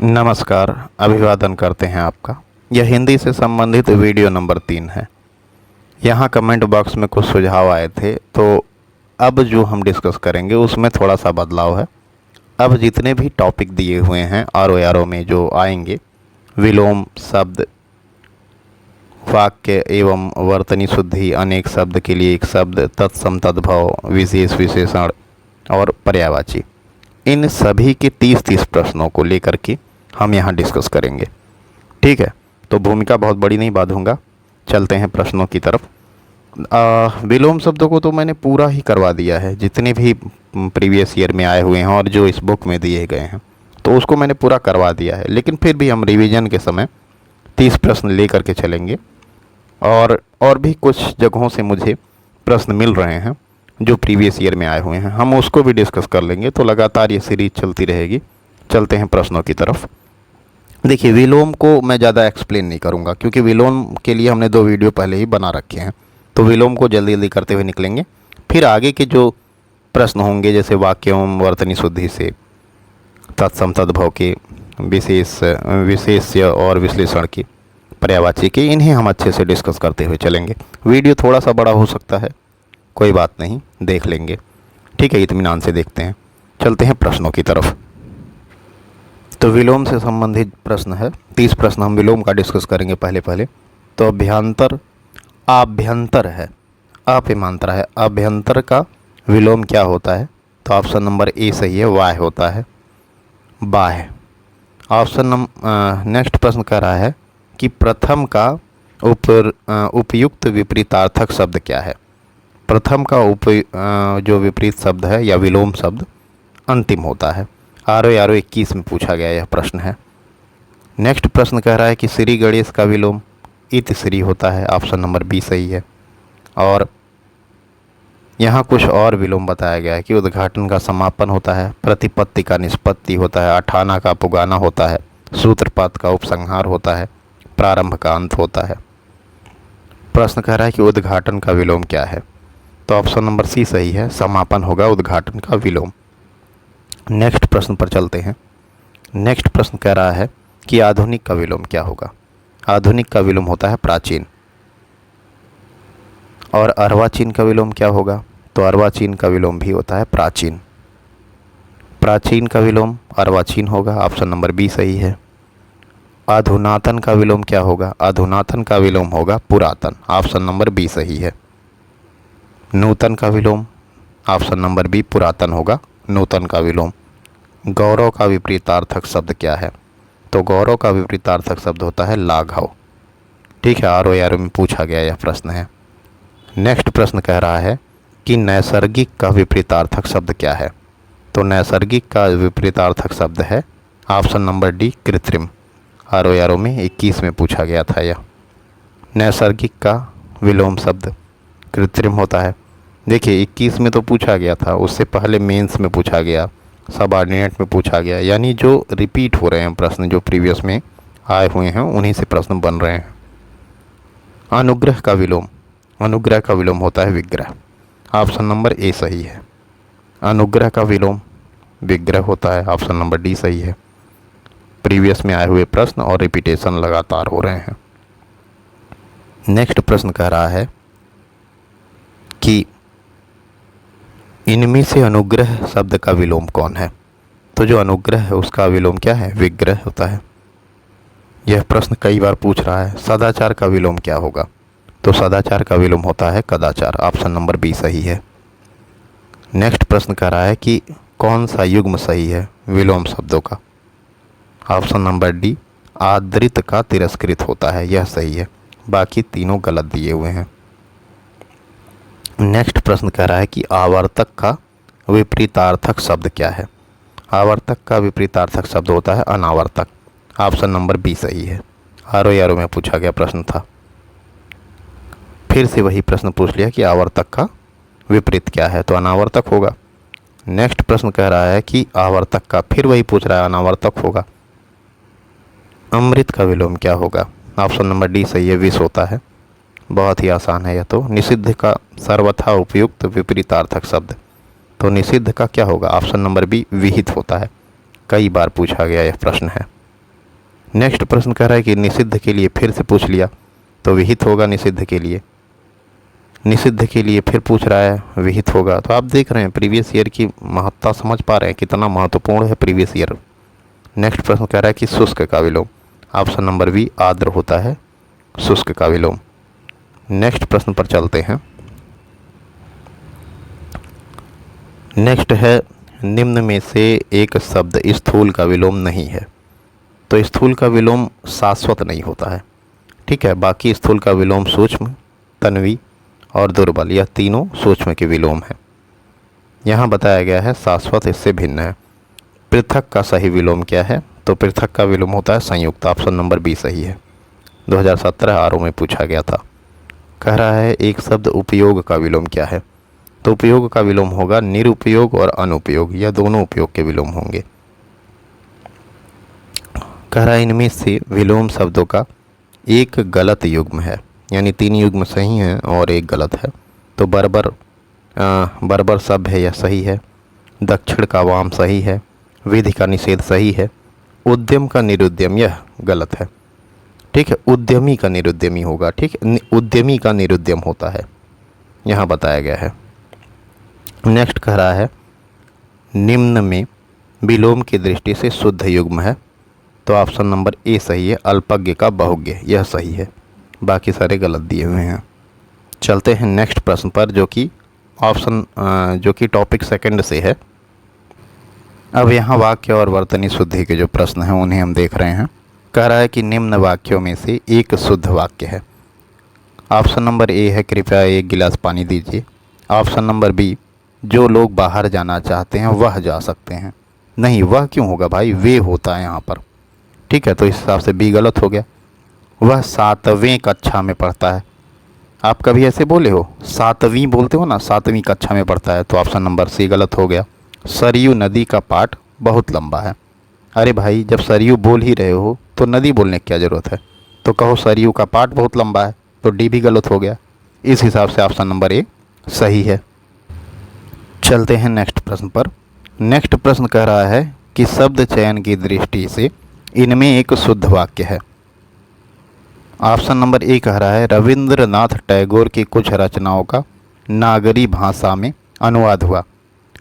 नमस्कार, अभिवादन करते हैं आपका। यह हिंदी से संबंधित वीडियो नंबर 3 है। यहाँ कमेंट बॉक्स में कुछ सुझाव आए थे, तो अब जो हम डिस्कस करेंगे उसमें थोड़ा सा बदलाव है। अब जितने भी टॉपिक दिए हुए हैं RORO में जो आएंगे, विलोम शब्द, वाक्य एवं वर्तनी शुद्धि, अनेक शब्द के लिए एक शब्द, तत्सम तद्भव, विशेष विशेषण और पर्यायवाची, इन सभी के 30-30 प्रश्नों को लेकर के हम यहाँ डिस्कस करेंगे। ठीक है, तो भूमिका बहुत बड़ी नहीं बांधूंगा, चलते हैं प्रश्नों की तरफ। विलोम शब्दों को तो मैंने पूरा ही करवा दिया है, जितने भी प्रीवियस ईयर में आए हुए हैं और जो इस बुक में दिए गए हैं, तो उसको मैंने पूरा करवा दिया है। लेकिन फिर भी हम रिवीजन के समय 30 प्रश्न ले करके चलेंगे। और भी कुछ जगहों से मुझे प्रश्न मिल रहे हैं जो प्रीवियस ईयर में आए हुए हैं, हम उसको भी डिस्कस कर लेंगे। तो लगातार ये सीरीज चलती रहेगी। चलते हैं प्रश्नों की तरफ। देखिए, विलोम को मैं ज़्यादा एक्सप्लेन नहीं करूँगा, क्योंकि विलोम के लिए हमने 2 वीडियो पहले ही बना रखे हैं। तो विलोम को जल्दी जल्दी करते हुए निकलेंगे। फिर आगे के जो प्रश्न होंगे, जैसे वाक्यों वर्तनी शुद्धि से, तत्सम तद्भव के, विशेष्य और विश्लेषण की, पर्यायवाची के, इन्हें हम अच्छे से डिस्कस करते हुए चलेंगे। वीडियो थोड़ा सा बड़ा हो सकता है, कोई बात नहीं, देख लेंगे। ठीक है, इत्मीनान से देखते हैं। चलते हैं प्रश्नों की तरफ। तो विलोम से संबंधित प्रश्न है, 30 प्रश्न हम विलोम का डिस्कस करेंगे पहले। तो अभ्यंतर, आभ्यंतर है, अपिमांतरा है। अभ्यंतर का विलोम क्या होता है? तो ऑप्शन नंबर ए सही है, वाय होता है, बाह्य। नेक्स्ट प्रश्न कह रहा है कि प्रथम का उपयुक्त विपरीतार्थक शब्द क्या है? प्रथम का जो विपरीत शब्द है या विलोम शब्द अंतिम होता है। RORO 21 में पूछा गया यह प्रश्न है। नेक्स्ट प्रश्न कह रहा है कि श्री गणेश का विलोम इत श्री होता है। ऑप्शन नंबर बी सही है। और यहाँ कुछ और विलोम बताया गया है कि उद्घाटन का समापन होता है, प्रतिपत्ति का निष्पत्ति होता है, अठाना का पुगाना होता है, सूत्रपात का उपसंहार होता है, प्रारंभ का अंत होता है। प्रश्न कह रहा है कि उद्घाटन का विलोम क्या है? तो ऑप्शन नंबर सी सही है, समापन होगा उद्घाटन का विलोम। नेक्स्ट प्रश्न पर चलते हैं। नेक्स्ट प्रश्न कह रहा है कि आधुनिक का विलोम क्या होगा? आधुनिक का विलोम होता है प्राचीन। और अर्वाचीन का विलोम क्या होगा? तो अर्वाचीन का विलोम भी होता है प्राचीन। प्राचीन का विलोम अर्वाचीन होगा। ऑप्शन नंबर बी सही है। अधुनातन का विलोम क्या होगा? अधुनातन का विलोम होगा पुरातन। ऑप्शन नंबर बी सही है। नूतन का विलोम, ऑप्शन नंबर बी पुरातन होगा, नूतन का विलोम। गौरव का विपरीतार्थक शब्द क्या है? तो गौरव का विपरीतार्थक शब्द होता है लाघव। ठीक है, RORO में पूछा गया यह प्रश्न है। नेक्स्ट प्रश्न कह रहा है कि नैसर्गिक का विपरीतार्थक शब्द क्या है? तो नैसर्गिक का विपरीतार्थक शब्द है ऑप्शन नंबर डी कृत्रिम। RORO में 21 में पूछा गया था यह। नैसर्गिक का विलोम शब्द कृत्रिम होता है। देखिए, 21 में तो पूछा गया था, उससे पहले मेंस में पूछा गया, सबऑर्डिनेट में पूछा गया, यानी जो रिपीट हो रहे हैं प्रश्न, जो प्रीवियस में आए हुए हैं, उन्हीं से प्रश्न बन रहे हैं। अनुग्रह का विलोम, अनुग्रह का विलोम होता है विग्रह। ऑप्शन नंबर ए सही है। अनुग्रह का विलोम विग्रह होता है। ऑप्शन नंबर डी सही है। प्रीवियस में आए हुए प्रश्न और रिपीटेशन लगातार हो रहे हैं। नेक्स्ट प्रश्न कह रहा है कि इनमें से अनुग्रह शब्द का विलोम कौन है? तो जो अनुग्रह है उसका विलोम क्या है? विग्रह होता है। यह प्रश्न कई बार पूछ रहा है। सदाचार का विलोम क्या होगा? तो सदाचार का विलोम होता है कदाचार। ऑप्शन नंबर बी सही है। नेक्स्ट प्रश्न कह रहा है कि कौन सा युग्म सही है विलोम शब्दों का? ऑप्शन नंबर डी आदृत का तिरस्कृत होता है, यह सही है। बाकी तीनों गलत दिए हुए हैं। नेक्स्ट प्रश्न कह रहा है कि आवर्तक का विपरीतार्थक शब्द क्या है? आवर्तक का विपरीतार्थक शब्द होता है अनावर्तक। ऑप्शन नंबर बी सही है। RORO में पूछा गया प्रश्न था। फिर से वही प्रश्न पूछ लिया कि आवर्तक का विपरीत क्या है? तो अनावर्तक होगा। नेक्स्ट प्रश्न कह रहा है कि आवर्तक का, फिर वही पूछ रहा है, अनावर्तक होगा। अमृत का विलोम क्या होगा? ऑप्शन नंबर डी सही है, विष होता है। बहुत ही आसान है यह तो। निषिद्ध का सर्वथा उपयुक्त विपरीतार्थक शब्द, तो निषिद्ध का क्या होगा? ऑप्शन नंबर बी विहित होता है। कई बार पूछा गया यह प्रश्न है। नेक्स्ट प्रश्न कह रहा है कि निषिद्ध के लिए फिर से पूछ लिया, तो विहित होगा निषिद्ध के लिए। निषिद्ध के लिए फिर पूछ रहा है, विहित होगा। तो आप देख रहे हैं प्रीवियस ईयर की महत्ता समझ पा रहे हैं कितना महत्वपूर्ण है प्रीवियस ईयर। नेक्स्ट प्रश्न कह रहा है कि शुष्क का विलोम, ऑप्शन नंबर बी आर्द्र होता है शुष्क का विलोम। नेक्स्ट प्रश्न पर चलते हैं। नेक्स्ट है, निम्न में से एक शब्द स्थूल का विलोम नहीं है। तो स्थूल का विलोम शाश्वत नहीं होता है, ठीक है। बाकी स्थूल का विलोम सूक्ष्म, तन्वी और दुर्बल, यह तीनों सूक्ष्म के विलोम है। यहाँ बताया गया है शाश्वत इससे भिन्न है। पृथक का सही विलोम क्या है? तो पृथक का विलोम होता है संयुक्त, ऑप्शन नंबर बी सही है। 2017 आरओ में पूछा गया था। कह रहा है एक शब्द उपयोग का विलोम क्या है? तो उपयोग का विलोम होगा निरुपयोग और अनुपयोग, यह दोनों उपयोग के विलोम होंगे। कह रहा है इनमें से विलोम शब्दों का एक गलत युग्म है, यानी 3 युग्म सही हैं और एक गलत है। तो बर्बर सभ्य है, यह सही है। दक्षिण का वाम सही है। विधि का निषेध सही है। उद्यम का निरुद्यम यह गलत है, ठीक है। उद्यमी का निरुद्यमी होगा, ठीक है। उद्यमी का निरुद्यम होता है, यहाँ बताया गया है। नेक्स्ट कह रहा है निम्न में विलोम की दृष्टि से शुद्ध युग्म है। तो ऑप्शन नंबर ए सही है, अल्पज्ञ का बहुज्ञ, यह सही है। बाकी सारे गलत दिए हुए हैं। चलते हैं नेक्स्ट प्रश्न पर, जो कि टॉपिक सेकंड से है। अब यहाँ वाक्य और वर्तनी शुद्धि के जो प्रश्न हैं उन्हें हम देख रहे हैं। कह रहा है कि निम्न वाक्यों में से एक शुद्ध वाक्य है। ऑप्शन नंबर ए है, कृपया 1 गिलास पानी दीजिए। ऑप्शन नंबर बी, जो लोग बाहर जाना चाहते हैं वह जा सकते हैं। नहीं, वह क्यों होगा भाई, वे होता है यहाँ पर, ठीक है। तो इस हिसाब से बी गलत हो गया। वह 7वीं कक्षा में पढ़ता है। आप कभी ऐसे बोले हो? 7वीं बोलते हो ना, 7वीं कक्षा में पढ़ता है। तो ऑप्शन नंबर सी गलत हो गया। सरयू नदी का पाठ बहुत लंबा है। अरे भाई, जब सरयू बोल ही रहे हो तो नदी बोलने की क्या ज़रूरत है? तो कहो सरयू का पाठ बहुत लंबा है, तो डी भी गलत हो गया। इस हिसाब से ऑप्शन नंबर ए सही है। चलते हैं नेक्स्ट प्रश्न पर। नेक्स्ट प्रश्न कह रहा है कि शब्द चयन की दृष्टि से इनमें एक शुद्ध वाक्य है। ऑप्शन नंबर ए कह रहा है रविंद्रनाथ टैगोर की कुछ रचनाओं का नागरी भाषा में अनुवाद हुआ।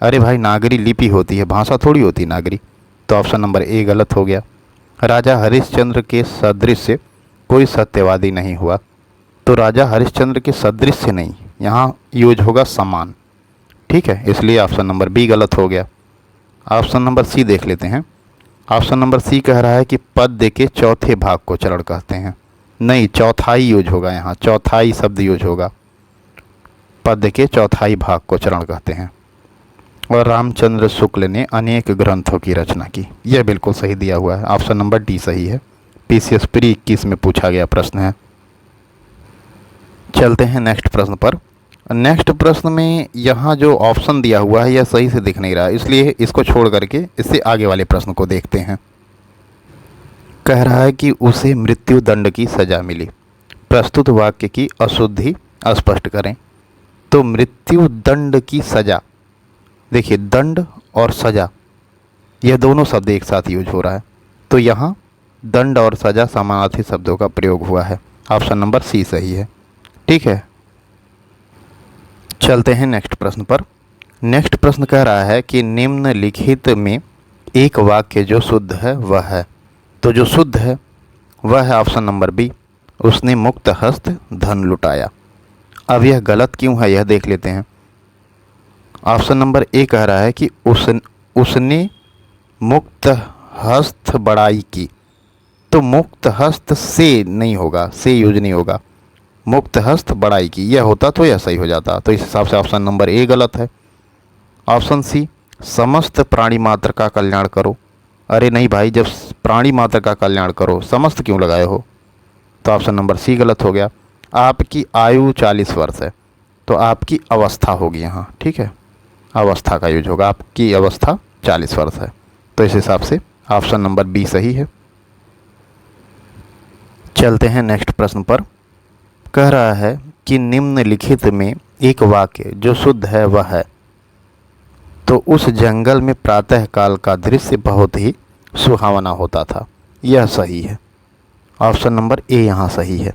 अरे भाई, नागरी लिपि होती है, भाषा थोड़ी होती नागरी। तो ऑप्शन नंबर ए गलत हो गया। राजा हरिश्चंद्र के सदृश से कोई सत्यवादी नहीं हुआ। तो राजा हरिश्चंद्र के सदृश से नहीं, यहाँ यूज होगा समान, ठीक है। इसलिए ऑप्शन नंबर बी गलत हो गया। ऑप्शन नंबर सी देख लेते हैं। ऑप्शन नंबर सी कह रहा है कि पद्य के चौथे भाग को चरण कहते हैं। नहीं, चौथाई यूज होगा, यहाँ चौथाई शब्द यूज होगा। पद्य के चौथाई भाग को चरण कहते हैं। और रामचंद्र शुक्ल ने अनेक ग्रंथों की रचना की, यह बिल्कुल सही दिया हुआ है। ऑप्शन नंबर डी सही है। पीसीएस प्री 21 में पूछा गया प्रश्न है। चलते हैं नेक्स्ट प्रश्न पर। नेक्स्ट प्रश्न में यहाँ जो ऑप्शन दिया हुआ है यह सही से दिख नहीं रहा, इसलिए इसको छोड़ करके इससे आगे वाले प्रश्न को देखते हैं। कह रहा है कि उसे मृत्यु दंड की सजा मिली। प्रस्तुत वाक्य की अशुद्धि स्पष्ट करें। तो मृत्यु दंड की सजा, देखिए दंड और सजा यह दोनों शब्द एक साथ यूज हो रहा है। तो यहाँ दंड और सजा समानार्थी शब्दों का प्रयोग हुआ है। ऑप्शन नंबर सी सही है, ठीक है। चलते हैं नेक्स्ट प्रश्न पर। नेक्स्ट प्रश्न कह रहा है कि निम्नलिखित में एक वाक्य जो शुद्ध है वह है। तो जो शुद्ध है वह है ऑप्शन नंबर बी, उसने मुक्त हस्त धन लुटाया। अब यह गलत क्यों है यह देख लेते हैं। ऑप्शन नंबर ए कह रहा है कि उसने मुक्त हस्त बड़ाई की। तो मुक्त हस्त से नहीं होगा, से यूज नहीं होगा। मुक्त हस्त बड़ाई की यह होता तो यह सही हो जाता। तो इस हिसाब से ऑप्शन नंबर ए गलत है। ऑप्शन सी, समस्त प्राणी मात्र का कल्याण करो। अरे नहीं भाई, जब प्राणी मात्र का कल्याण करो समस्त क्यों लगाए हो? तो ऑप्शन नंबर सी गलत हो गया। आपकी आयु 40 वर्ष है, तो आपकी अवस्था होगी यहाँ, ठीक है। अवस्था का यूज होगा, आपकी अवस्था 40 वर्ष है। तो इस हिसाब से ऑप्शन नंबर बी सही है। चलते हैं नेक्स्ट प्रश्न पर। कह रहा है कि निम्नलिखित में एक वाक्य जो शुद्ध है वह है। तो उस जंगल में प्रातः काल का दृश्य बहुत ही सुहावना होता था। यह सही है। ऑप्शन नंबर ए यहाँ सही है।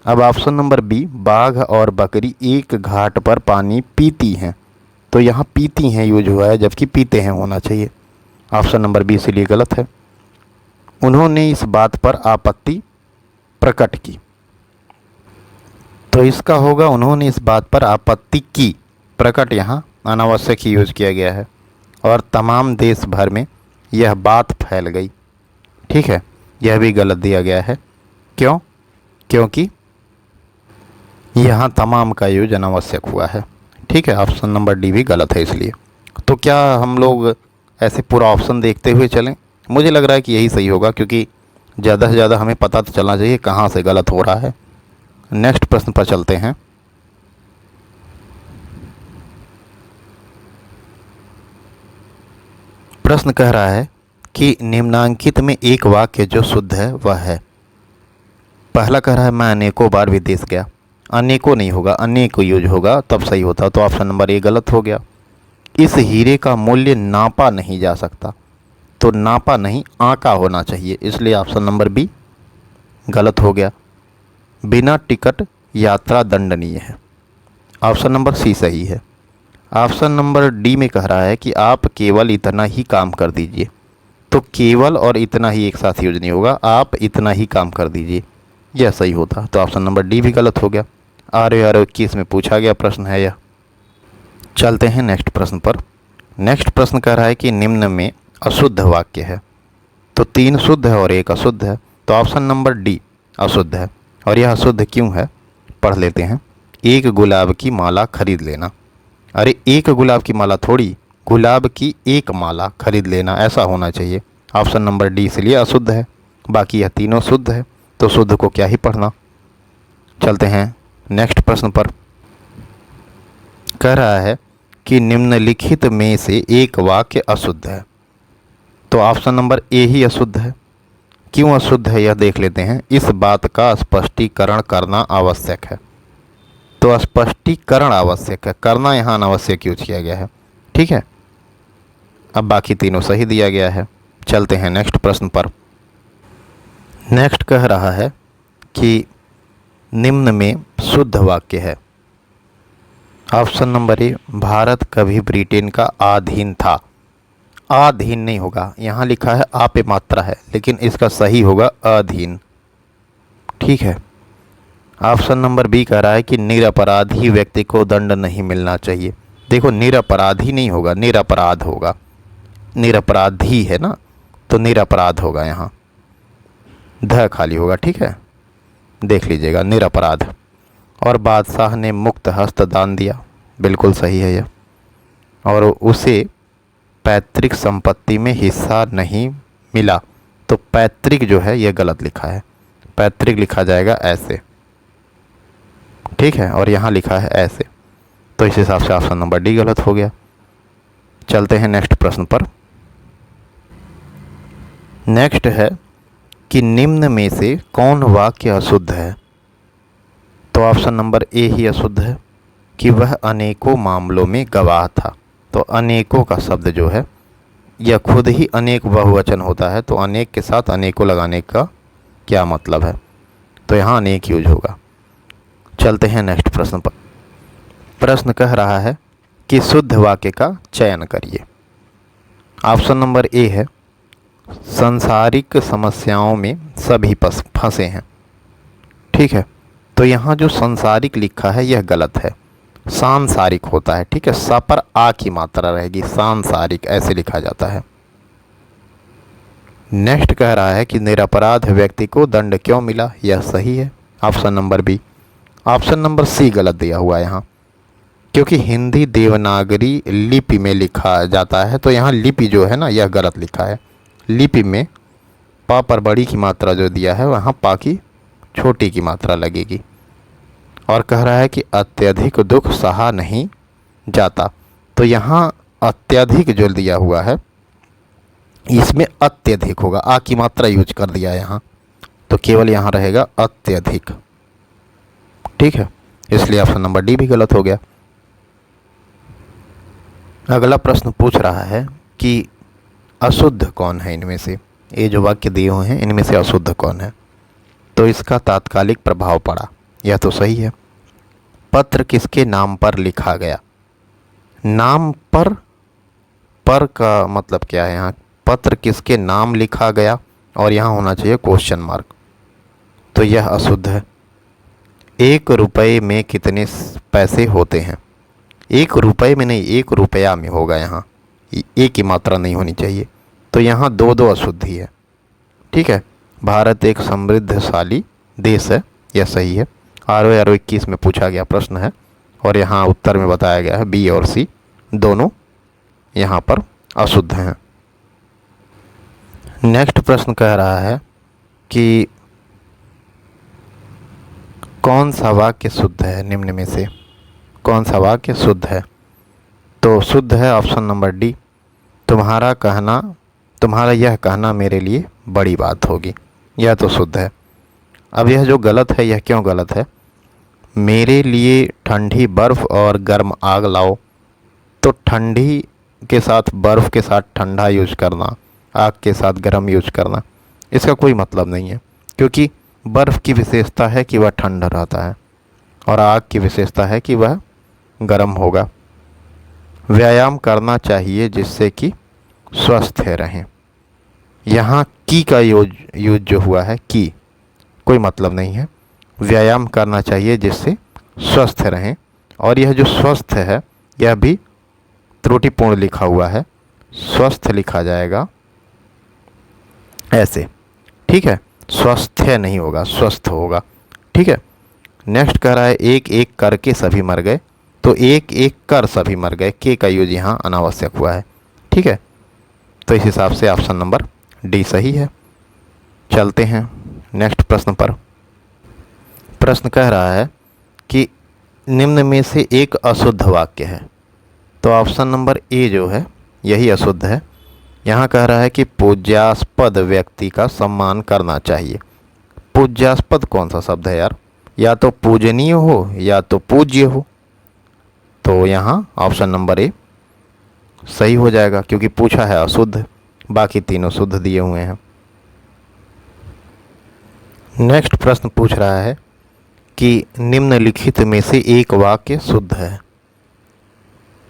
अब ऑप्शन नंबर बी, बाघ और बकरी एक घाट पर पानी पीती हैं, तो यहाँ पीती हैं यूज हुआ है, जबकि पीते हैं होना चाहिए। ऑप्शन नंबर बी इसलिए गलत है। उन्होंने इस बात पर आपत्ति प्रकट की, तो इसका होगा उन्होंने इस बात पर आपत्ति की। प्रकट यहाँ अनावश्यक ही यूज किया गया है और तमाम देश भर में यह बात फैल गई। ठीक है, यह भी गलत दिया गया है। क्यों? क्योंकि यहाँ तमाम का यूज अनावश्यक हुआ है। ठीक है, ऑप्शन नंबर डी भी गलत है इसलिए। तो क्या हम लोग ऐसे पूरा ऑप्शन देखते हुए चलें? मुझे लग रहा है कि यही सही होगा, क्योंकि ज़्यादा से ज़्यादा हमें पता तो चलना चाहिए कहाँ से गलत हो रहा है। नेक्स्ट प्रश्न पर चलते हैं। प्रश्न कह रहा है कि निम्नांकित में एक वाक्य जो शुद्ध है वह है। पहला कह रहा है मैं अनेकों बार विदेश गया। अनेकों नहीं होगा, अनेक यूज होगा तब सही होता, तो ऑप्शन नंबर ए गलत हो गया। इस हीरे का मूल्य नापा नहीं जा सकता, तो नापा नहीं आंका होना चाहिए, इसलिए ऑप्शन नंबर बी गलत हो गया। बिना टिकट यात्रा दंडनीय है, ऑप्शन नंबर सी सही है। ऑप्शन नंबर डी में कह रहा है कि आप केवल इतना ही काम कर दीजिए, तो केवल और इतना ही एक साथ यूज नहीं होगा, आप इतना ही काम कर दीजिए, यह सही होता, तो ऑप्शन नंबर डी भी गलत हो गया। RO21 में पूछा गया प्रश्न है यह। चलते हैं नेक्स्ट प्रश्न पर। नेक्स्ट प्रश्न कह रहा है कि निम्न में अशुद्ध वाक्य है, तो 3 शुद्ध है और 1 अशुद्ध है, तो ऑप्शन नंबर डी अशुद्ध है। और यह अशुद्ध क्यों है, पढ़ लेते हैं। एक गुलाब की माला खरीद लेना, अरे एक गुलाब की माला थोड़ी, गुलाब की एक माला खरीद लेना, ऐसा होना चाहिए। ऑप्शन नंबर डी इसलिए अशुद्ध है, बाकी यह तीनों शुद्ध है, तो शुद्ध को क्या ही पढ़ना। चलते हैं नेक्स्ट प्रश्न पर। कह रहा है कि निम्नलिखित में से एक वाक्य अशुद्ध है, तो ऑप्शन नंबर ए ही अशुद्ध है। क्यों अशुद्ध है यह देख लेते हैं। इस बात का स्पष्टीकरण करना आवश्यक है, तो स्पष्टीकरण आवश्यक है, करना यहाँ अनावश्यक यूज किया गया है। ठीक है, अब बाकी तीनों सही दिया गया है। चलते हैं नेक्स्ट प्रश्न पर। नेक्स्ट कह रहा है कि निम्न में शुद्ध वाक्य है। ऑप्शन नंबर ए, भारत कभी ब्रिटेन का अधीन था। अधीन नहीं होगा, यहाँ लिखा है आ पे मात्रा है, लेकिन इसका सही होगा अधीन। ठीक है। ऑप्शन नंबर बी कह रहा है कि निरपराधी व्यक्ति को दंड नहीं मिलना चाहिए। देखो निरपराधी नहीं होगा, निरपराध होगा, निरपराधी है ना, तो निरपराध होगा, यहाँ ध खाली होगा। ठीक है, देख लीजिएगा निरपराध। और बादशाह ने मुक्त हस्त दान दिया, बिल्कुल सही है यह। और उसे पैतृक संपत्ति में हिस्सा नहीं मिला, तो पैतृक जो है यह गलत लिखा है, पैतृक लिखा जाएगा ऐसे। ठीक है, और यहाँ लिखा है ऐसे, तो इस हिसाब से ऑप्शन नंबर डी गलत हो गया। चलते हैं नेक्स्ट प्रश्न पर। नेक्स्ट है कि निम्न में से कौन वाक्य अशुद्ध है, तो ऑप्शन नंबर ए ही अशुद्ध है कि वह अनेकों मामलों में गवाह था। तो अनेकों का शब्द जो है यह खुद ही अनेक बहुवचन होता है, तो अनेक के साथ अनेकों लगाने का क्या मतलब है, तो यहाँ अनेक यूज होगा। चलते हैं नेक्स्ट प्रश्न पर। प्रश्न कह रहा है कि शुद्ध वाक्य का चयन करिए। ऑप्शन नंबर ए है, सांसारिक समस्याओं में सभी फंसे हैं। ठीक है, तो यहाँ जो सांसारिक लिखा है यह गलत है, सांसारिक होता है। ठीक है, सा पर आ की मात्रा रहेगी, सांसारिक ऐसे लिखा जाता है। नेक्स्ट कह रहा है कि निरपराध व्यक्ति को दंड क्यों मिला, यह सही है, option number B. Option number C गलत दिया हुआ है यहाँ, क्योंकि हिंदी देवनागरी लिपि में लिखा जाता है, तो यहाँ लिपि जो है ना यह गलत लिखा है। लिपि में पा पर बड़ी की मात्रा जो दिया है वहाँ पा की छोटी की मात्रा लगेगी। और कह रहा है कि अत्यधिक दुख सहा नहीं जाता, तो यहाँ अत्यधिक जो दिया हुआ है इसमें अत्यधिक होगा, आ की मात्रा यूज कर दिया है यहाँ, तो केवल यहाँ रहेगा अत्यधिक। ठीक है, इसलिए ऑप्शन नंबर डी भी गलत हो गया। अगला प्रश्न पूछ रहा है कि अशुद्ध कौन है इनमें से। ये जो वाक्य दिए हुए हैं इनमें से अशुद्ध कौन है? तो इसका तात्कालिक प्रभाव पड़ा, यह तो सही है। पत्र किसके नाम पर लिखा गया? नाम पर का मतलब क्या है यहाँ? पत्र किसके नाम लिखा गया और यहाँ होना चाहिए क्वेश्चन मार्क, तो यह अशुद्ध है। 1 रुपये में कितने पैसे होते हैं? 1 रुपये में नहीं, 1 रुपया में होगा, यहाँ एक की मात्रा नहीं होनी चाहिए, तो यहाँ दो अशुद्ध ही है। ठीक है। भारत एक समृद्धशाली देश है, यह सही है। RO 21 में पूछा गया प्रश्न है और यहाँ उत्तर में बताया गया है बी और सी दोनों यहाँ पर अशुद्ध हैं। नेक्स्ट प्रश्न कह रहा है कि कौन सा वाक्य शुद्ध है? निम्न में से कौन सा वाक्य शुद्ध है? तो शुद्ध है ऑप्शन नंबर डी, तुम्हारा यह कहना मेरे लिए बड़ी बात होगी, यह तो शुद्ध है। अब यह जो गलत है, यह क्यों गलत है? मेरे लिए ठंडी बर्फ़ और गर्म आग लाओ, तो ठंडी के साथ बर्फ़ के साथ ठंडा यूज करना, आग के साथ गर्म यूज करना, इसका कोई मतलब नहीं है, क्योंकि बर्फ़ की विशेषता है कि वह ठंडा रहता है और आग की विशेषता है कि वह गर्म होगा। व्यायाम करना चाहिए जिससे कि स्वस्थ रहें, यहाँ की का यूज जो हुआ है, की कोई मतलब नहीं है। व्यायाम करना चाहिए जिससे स्वस्थ रहें, और यह जो स्वस्थ है यह भी त्रुटिपूर्ण लिखा हुआ है, स्वस्थ लिखा जाएगा ऐसे। ठीक है, स्वस्थ नहीं होगा, स्वस्थ होगा। ठीक है। नेक्स्ट कह रहा है एक एक करके सभी मर गए, तो एक एक कर सभी मर गए, के का यूज यहाँ अनावश्यक हुआ है। ठीक है, तो इस हिसाब से ऑप्शन नंबर डी सही है। चलते हैं नेक्स्ट प्रश्न पर। प्रश्न कह रहा है कि निम्न में से एक अशुद्ध वाक्य है, तो ऑप्शन नंबर ए जो है यही अशुद्ध है। यहाँ कह रहा है कि पूज्यास्पद व्यक्ति का सम्मान करना चाहिए। पूज्यास्पद कौन सा शब्द है यार? या तो पूजनीय हो या तो पूज्य हो, तो यहाँ ऑप्शन नंबर ए सही हो जाएगा, क्योंकि पूछा है अशुद्ध, बाकी तीनों शुद्ध दिए हुए हैं। नेक्स्ट प्रश्न पूछ रहा है कि निम्नलिखित में से एक वाक्य शुद्ध है।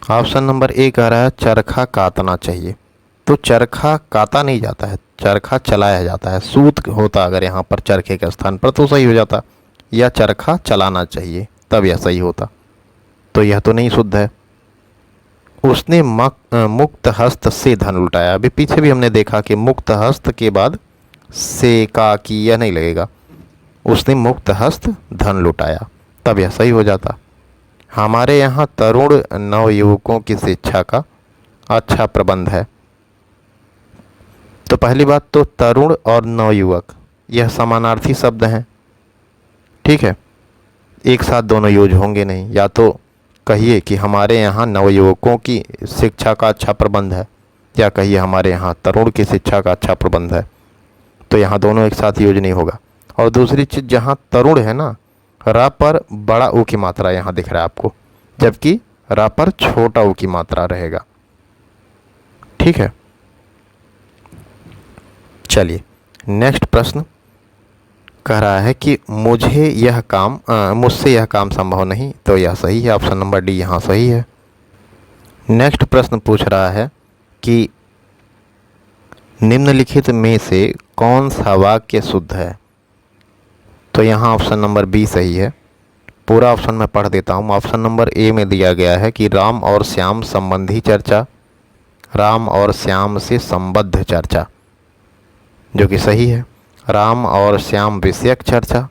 ऑप्शन नंबर ए कह रहा है चरखा काटना चाहिए, तो चरखा काटा नहीं जाता है, चरखा चलाया जाता है। सूत होता अगर यहाँ पर चरखे के स्थान पर तो सही हो जाता, या चरखा चलाना चाहिए तब यह सही होता, तो यह तो नहीं शुद्ध है। उसने मुक्त हस्त से धन लुटाया, अभी पीछे भी हमने देखा कि मुक्त हस्त के बाद से का की यह नहीं लगेगा, उसने मुक्त हस्त धन लुटाया, तब यह सही हो जाता। हमारे यहाँ तरुण नवयुवकों की शिक्षा का अच्छा प्रबंध है, तो पहली बात तो तरुण और नवयुवक यह समानार्थी शब्द हैं। ठीक है, एक साथ दोनों यूज होंगे नहीं, या तो कहिए कि हमारे यहाँ नवयुवकों की शिक्षा का अच्छा प्रबंध है, या कहिए हमारे यहाँ तरुण की शिक्षा का अच्छा प्रबंध है, तो यहाँ दोनों एक साथ यूज नहीं होगा। और दूसरी चीज़, जहाँ तरुण है ना, रा पर बड़ा ऊ की मात्रा यहाँ दिख रहा है आपको, जबकि रा पर छोटा ऊ की मात्रा रहेगा। ठीक है, चलिए नेक्स्ट प्रश्न कह रहा है कि मुझसे यह काम संभव नहीं, तो यह सही है, ऑप्शन नंबर डी यहाँ सही है। नेक्स्ट प्रश्न पूछ रहा है कि निम्नलिखित में से कौन सा वाक्य शुद्ध है, तो यहाँ ऑप्शन नंबर बी सही है। पूरा ऑप्शन मैं पढ़ देता हूँ। ऑप्शन नंबर ए में दिया गया है कि राम और श्याम संबंधी चर्चा, राम और श्याम से संबद्ध चर्चा, जो कि सही है। राम और श्याम विषयक चर्चा,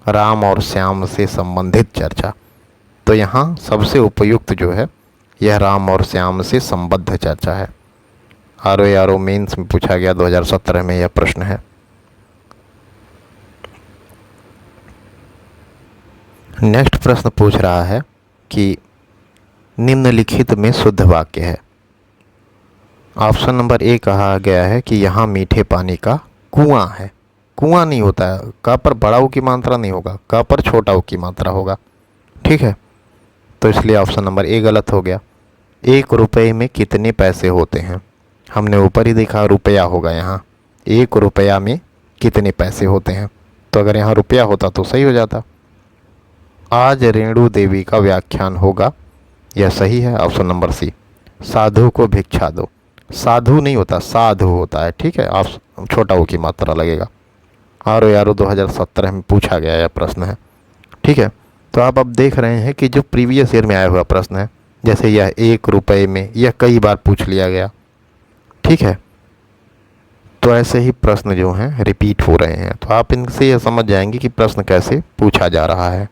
राम और श्याम से संबंधित चर्चा, तो यहाँ सबसे उपयुक्त जो है यह राम और श्याम से संबद्ध चर्चा है। RO मेंस में पूछा गया 2017 में यह प्रश्न है। नेक्स्ट प्रश्न पूछ रहा है कि निम्नलिखित में शुद्ध वाक्य है। ऑप्शन नंबर ए कहा गया है कि यहाँ मीठे पानी का कुआं है, कुआं नहीं होता है, का पर बड़ा ऊ की मात्रा नहीं होगा, का पर छोटा ऊ की मात्रा होगा। ठीक है, तो इसलिए ऑप्शन नंबर ए गलत हो गया। 1 रुपये में कितने पैसे होते हैं, हमने ऊपर ही देखा रुपया होगा यहाँ, 1 रुपया में कितने पैसे होते हैं। तो अगर यहाँ रुपया होता तो सही हो जाता। आज रेणु देवी का व्याख्यान होगा, यह सही है, ऑप्शन नंबर सी। साधु को भिक्षा दो, साधु नहीं होता, साधु होता है, ठीक है, आप छोटा ओ की मात्रा लगेगा। RORO 2017 में पूछा गया यह प्रश्न है, ठीक है। तो आप अब देख रहे हैं कि जो प्रीवियस ईयर में आया हुआ प्रश्न है, जैसे यह 1 रुपये में, यह कई बार पूछ लिया गया, ठीक है। तो ऐसे ही प्रश्न जो हैं रिपीट हो रहे हैं, तो आप इनसे यह समझ जाएंगे कि प्रश्न कैसे पूछा जा रहा है।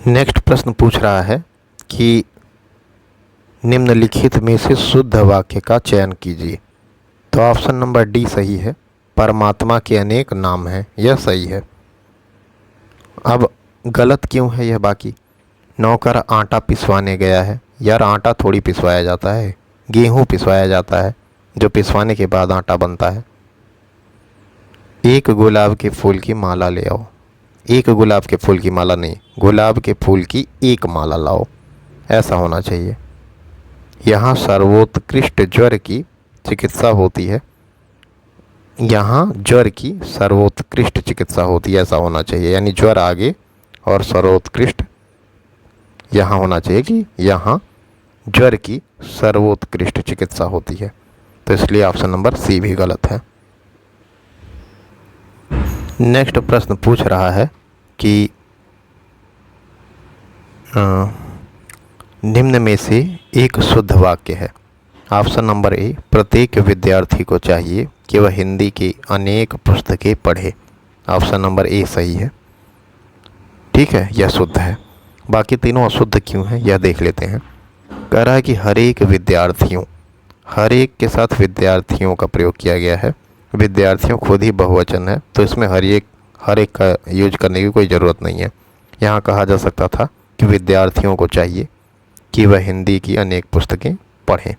नेक्स्ट प्रश्न पूछ रहा है कि निम्नलिखित में से शुद्ध वाक्य का चयन कीजिए। तो ऑप्शन नंबर डी सही है, परमात्मा के अनेक नाम हैं, यह सही है। अब गलत क्यों है यह बाकी। नौकर आटा पिसवाने गया है, यार आटा थोड़ी पिसवाया जाता है, गेहूँ पिसवाया जाता है, जो पिसवाने के बाद आटा बनता है। एक गुलाब के फूल की माला ले आओ, एक गुलाब के फूल की माला नहीं, गुलाब के फूल की एक माला लाओ, ऐसा होना चाहिए। यहाँ सर्वोत्कृष्ट ज्वर की चिकित्सा होती है, यहाँ ज्वर की सर्वोत्कृष्ट चिकित्सा होती है, ऐसा होना चाहिए। यानी ज्वर आगे और सर्वोत्कृष्ट यहाँ होना चाहिए कि यहाँ ज्वर की सर्वोत्कृष्ट चिकित्सा होती है। तो इसलिए ऑप्शन नंबर सी भी गलत है। नेक्स्ट प्रश्न पूछ रहा है कि निम्न में से एक शुद्ध वाक्य है। ऑप्शन नंबर ए, प्रत्येक विद्यार्थी को चाहिए कि वह हिंदी की अनेक पुस्तकें पढ़े, ऑप्शन नंबर ए सही है, ठीक है, यह शुद्ध है। बाकी तीनों अशुद्ध क्यों हैं यह देख लेते हैं। कह रहा है कि हर एक विद्यार्थियों, हर एक के साथ विद्यार्थियों का प्रयोग किया गया है, विद्यार्थियों खुद ही बहुवचन है, तो इसमें हर एक का यूज करने की कोई ज़रूरत नहीं है। यहाँ कहा जा सकता था कि विद्यार्थियों को चाहिए कि वह हिंदी की अनेक पुस्तकें पढ़ें।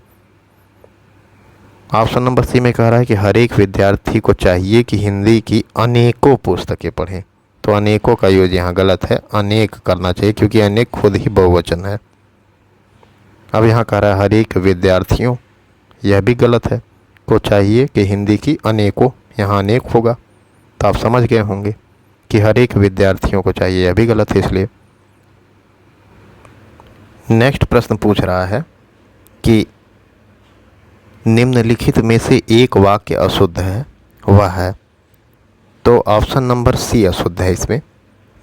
ऑप्शन नंबर सी में कह रहा है कि हर एक विद्यार्थी को चाहिए कि हिंदी की अनेकों पुस्तकें पढ़ें, तो अनेकों का यूज यहाँ गलत है, अनेक करना चाहिए क्योंकि अनेक खुद ही बहुवचन है। अब यहाँ कह रहा है हर एक विद्यार्थियों, यह भी गलत है, को चाहिए कि हिंदी की अनेकों, यहाँ अनेक होगा, तो आप समझ गए होंगे कि हर एक विद्यार्थियों को चाहिए, यह भी गलत है। इसलिए नेक्स्ट प्रश्न पूछ रहा है कि निम्नलिखित में से एक वाक्य अशुद्ध है, वह है, तो ऑप्शन नंबर सी अशुद्ध है इसमें,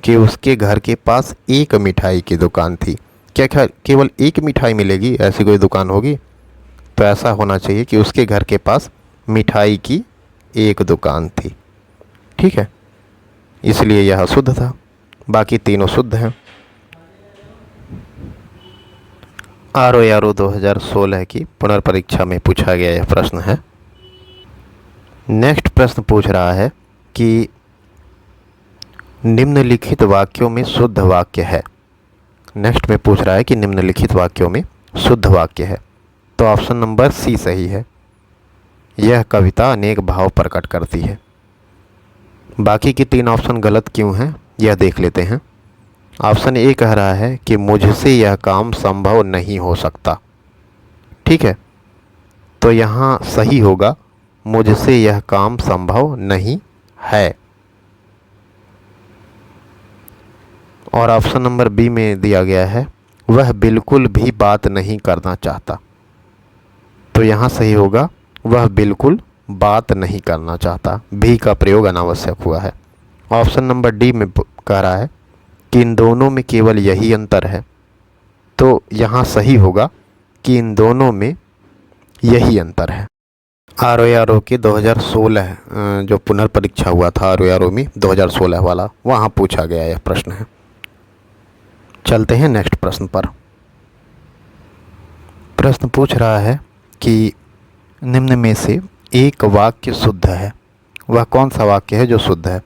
कि उसके घर के पास एक मिठाई की दुकान थी। क्या केवल एक मिठाई मिलेगी, ऐसी कोई दुकान होगी? तो ऐसा होना चाहिए कि उसके घर के पास मिठाई की एक दुकान थी, ठीक है, इसलिए यह अशुद्ध था। बाकी तीनों शुद्ध हैं। RORO 2016 की पुनर्परीक्षा में पूछा गया यह प्रश्न है। नेक्स्ट प्रश्न पूछ रहा है कि निम्नलिखित वाक्यों में शुद्ध वाक्य है। नेक्स्ट में पूछ रहा है कि निम्नलिखित वाक्यों में शुद्ध वाक्य है, तो ऑप्शन नंबर सी सही है, यह कविता अनेक भाव प्रकट करती है। बाकी के तीन ऑप्शन गलत क्यों हैं यह देख लेते हैं। ऑप्शन ए कह रहा है कि मुझसे यह काम संभव नहीं हो सकता, ठीक है, तो यहाँ सही होगा मुझसे यह काम संभव नहीं है। और ऑप्शन नंबर बी में दिया गया है वह बिल्कुल भी बात नहीं करना चाहता, तो यहाँ सही होगा वह बिल्कुल बात नहीं करना चाहता, भी का प्रयोग अनावश्यक हुआ है। ऑप्शन नंबर डी में कह रहा है कि इन दोनों में केवल यही अंतर है, तो यहाँ सही होगा कि इन दोनों में यही अंतर है। RORO के 2016 जो पुनर्परीक्षा हुआ था RORO में 2016 वाला, वहाँ पूछा गया यह प्रश्न है। चलते हैं नेक्स्ट प्रश्न पर। प्रश्न पूछ रहा है कि निम्न में से एक वाक्य शुद्ध है, वह कौन सा वाक्य है जो शुद्ध है?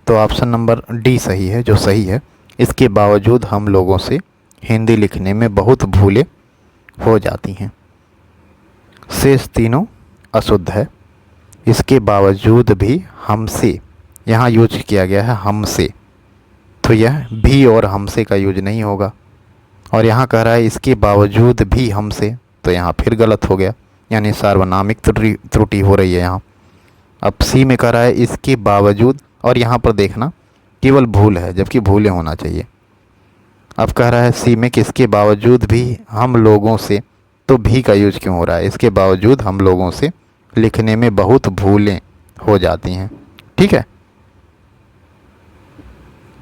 तो ऑप्शन नंबर डी सही है, जो सही है, इसके बावजूद हम लोगों से हिंदी लिखने में बहुत भूलें हो जाती हैं। शेष तीनों अशुद्ध है, इसके बावजूद भी हमसे, यहाँ यूज किया गया है हमसे, तो यह भी और हमसे का यूज नहीं होगा। और यहाँ कह रहा है इसके बावजूद भी हमसे, तो यहाँ फिर गलत हो गया, यानी सार्वनामिक त्रुटि हो रही है यहाँ। अब सी में कह रहा है इसके बावजूद, और यहाँ पर देखना केवल भूल है जबकि भूलें होना चाहिए। अब कह रहा है सी में कि इसके बावजूद भी हम लोगों से, तो भी का यूज क्यों हो रहा है? इसके बावजूद हम लोगों से लिखने में बहुत भूलें हो जाती हैं। ठीक है।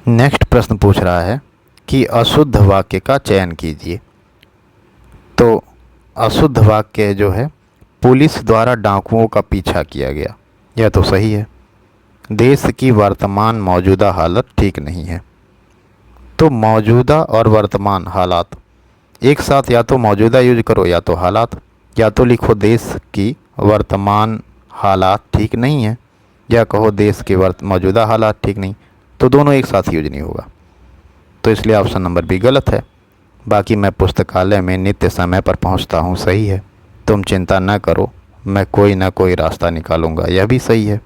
नेक्स्ट प्रश्न पूछ रहा है कि अशुद्ध वाक्य का चयन कीजिए। तो अशुद्ध वाक्य जो है, पुलिस द्वारा डाकुओं का पीछा किया गया, यह तो सही है। देश की वर्तमान मौजूदा हालत ठीक नहीं है। तो मौजूदा और वर्तमान हालात एक साथ, या तो मौजूदा यूज करो या तो हालात, या तो लिखो देश की वर्तमान हालात ठीक नहीं है, या कहो देश के मौजूदा हालात ठीक नहीं, तो दोनों एक साथ यूज नहीं होगा। तो इसलिए ऑप्शन नंबर बी गलत है। बाकी मैं पुस्तकालय में नित्य समय पर पहुंचता हूं, सही है। तुम चिंता न करो, मैं कोई ना कोई रास्ता निकालूंगा, यह भी सही है।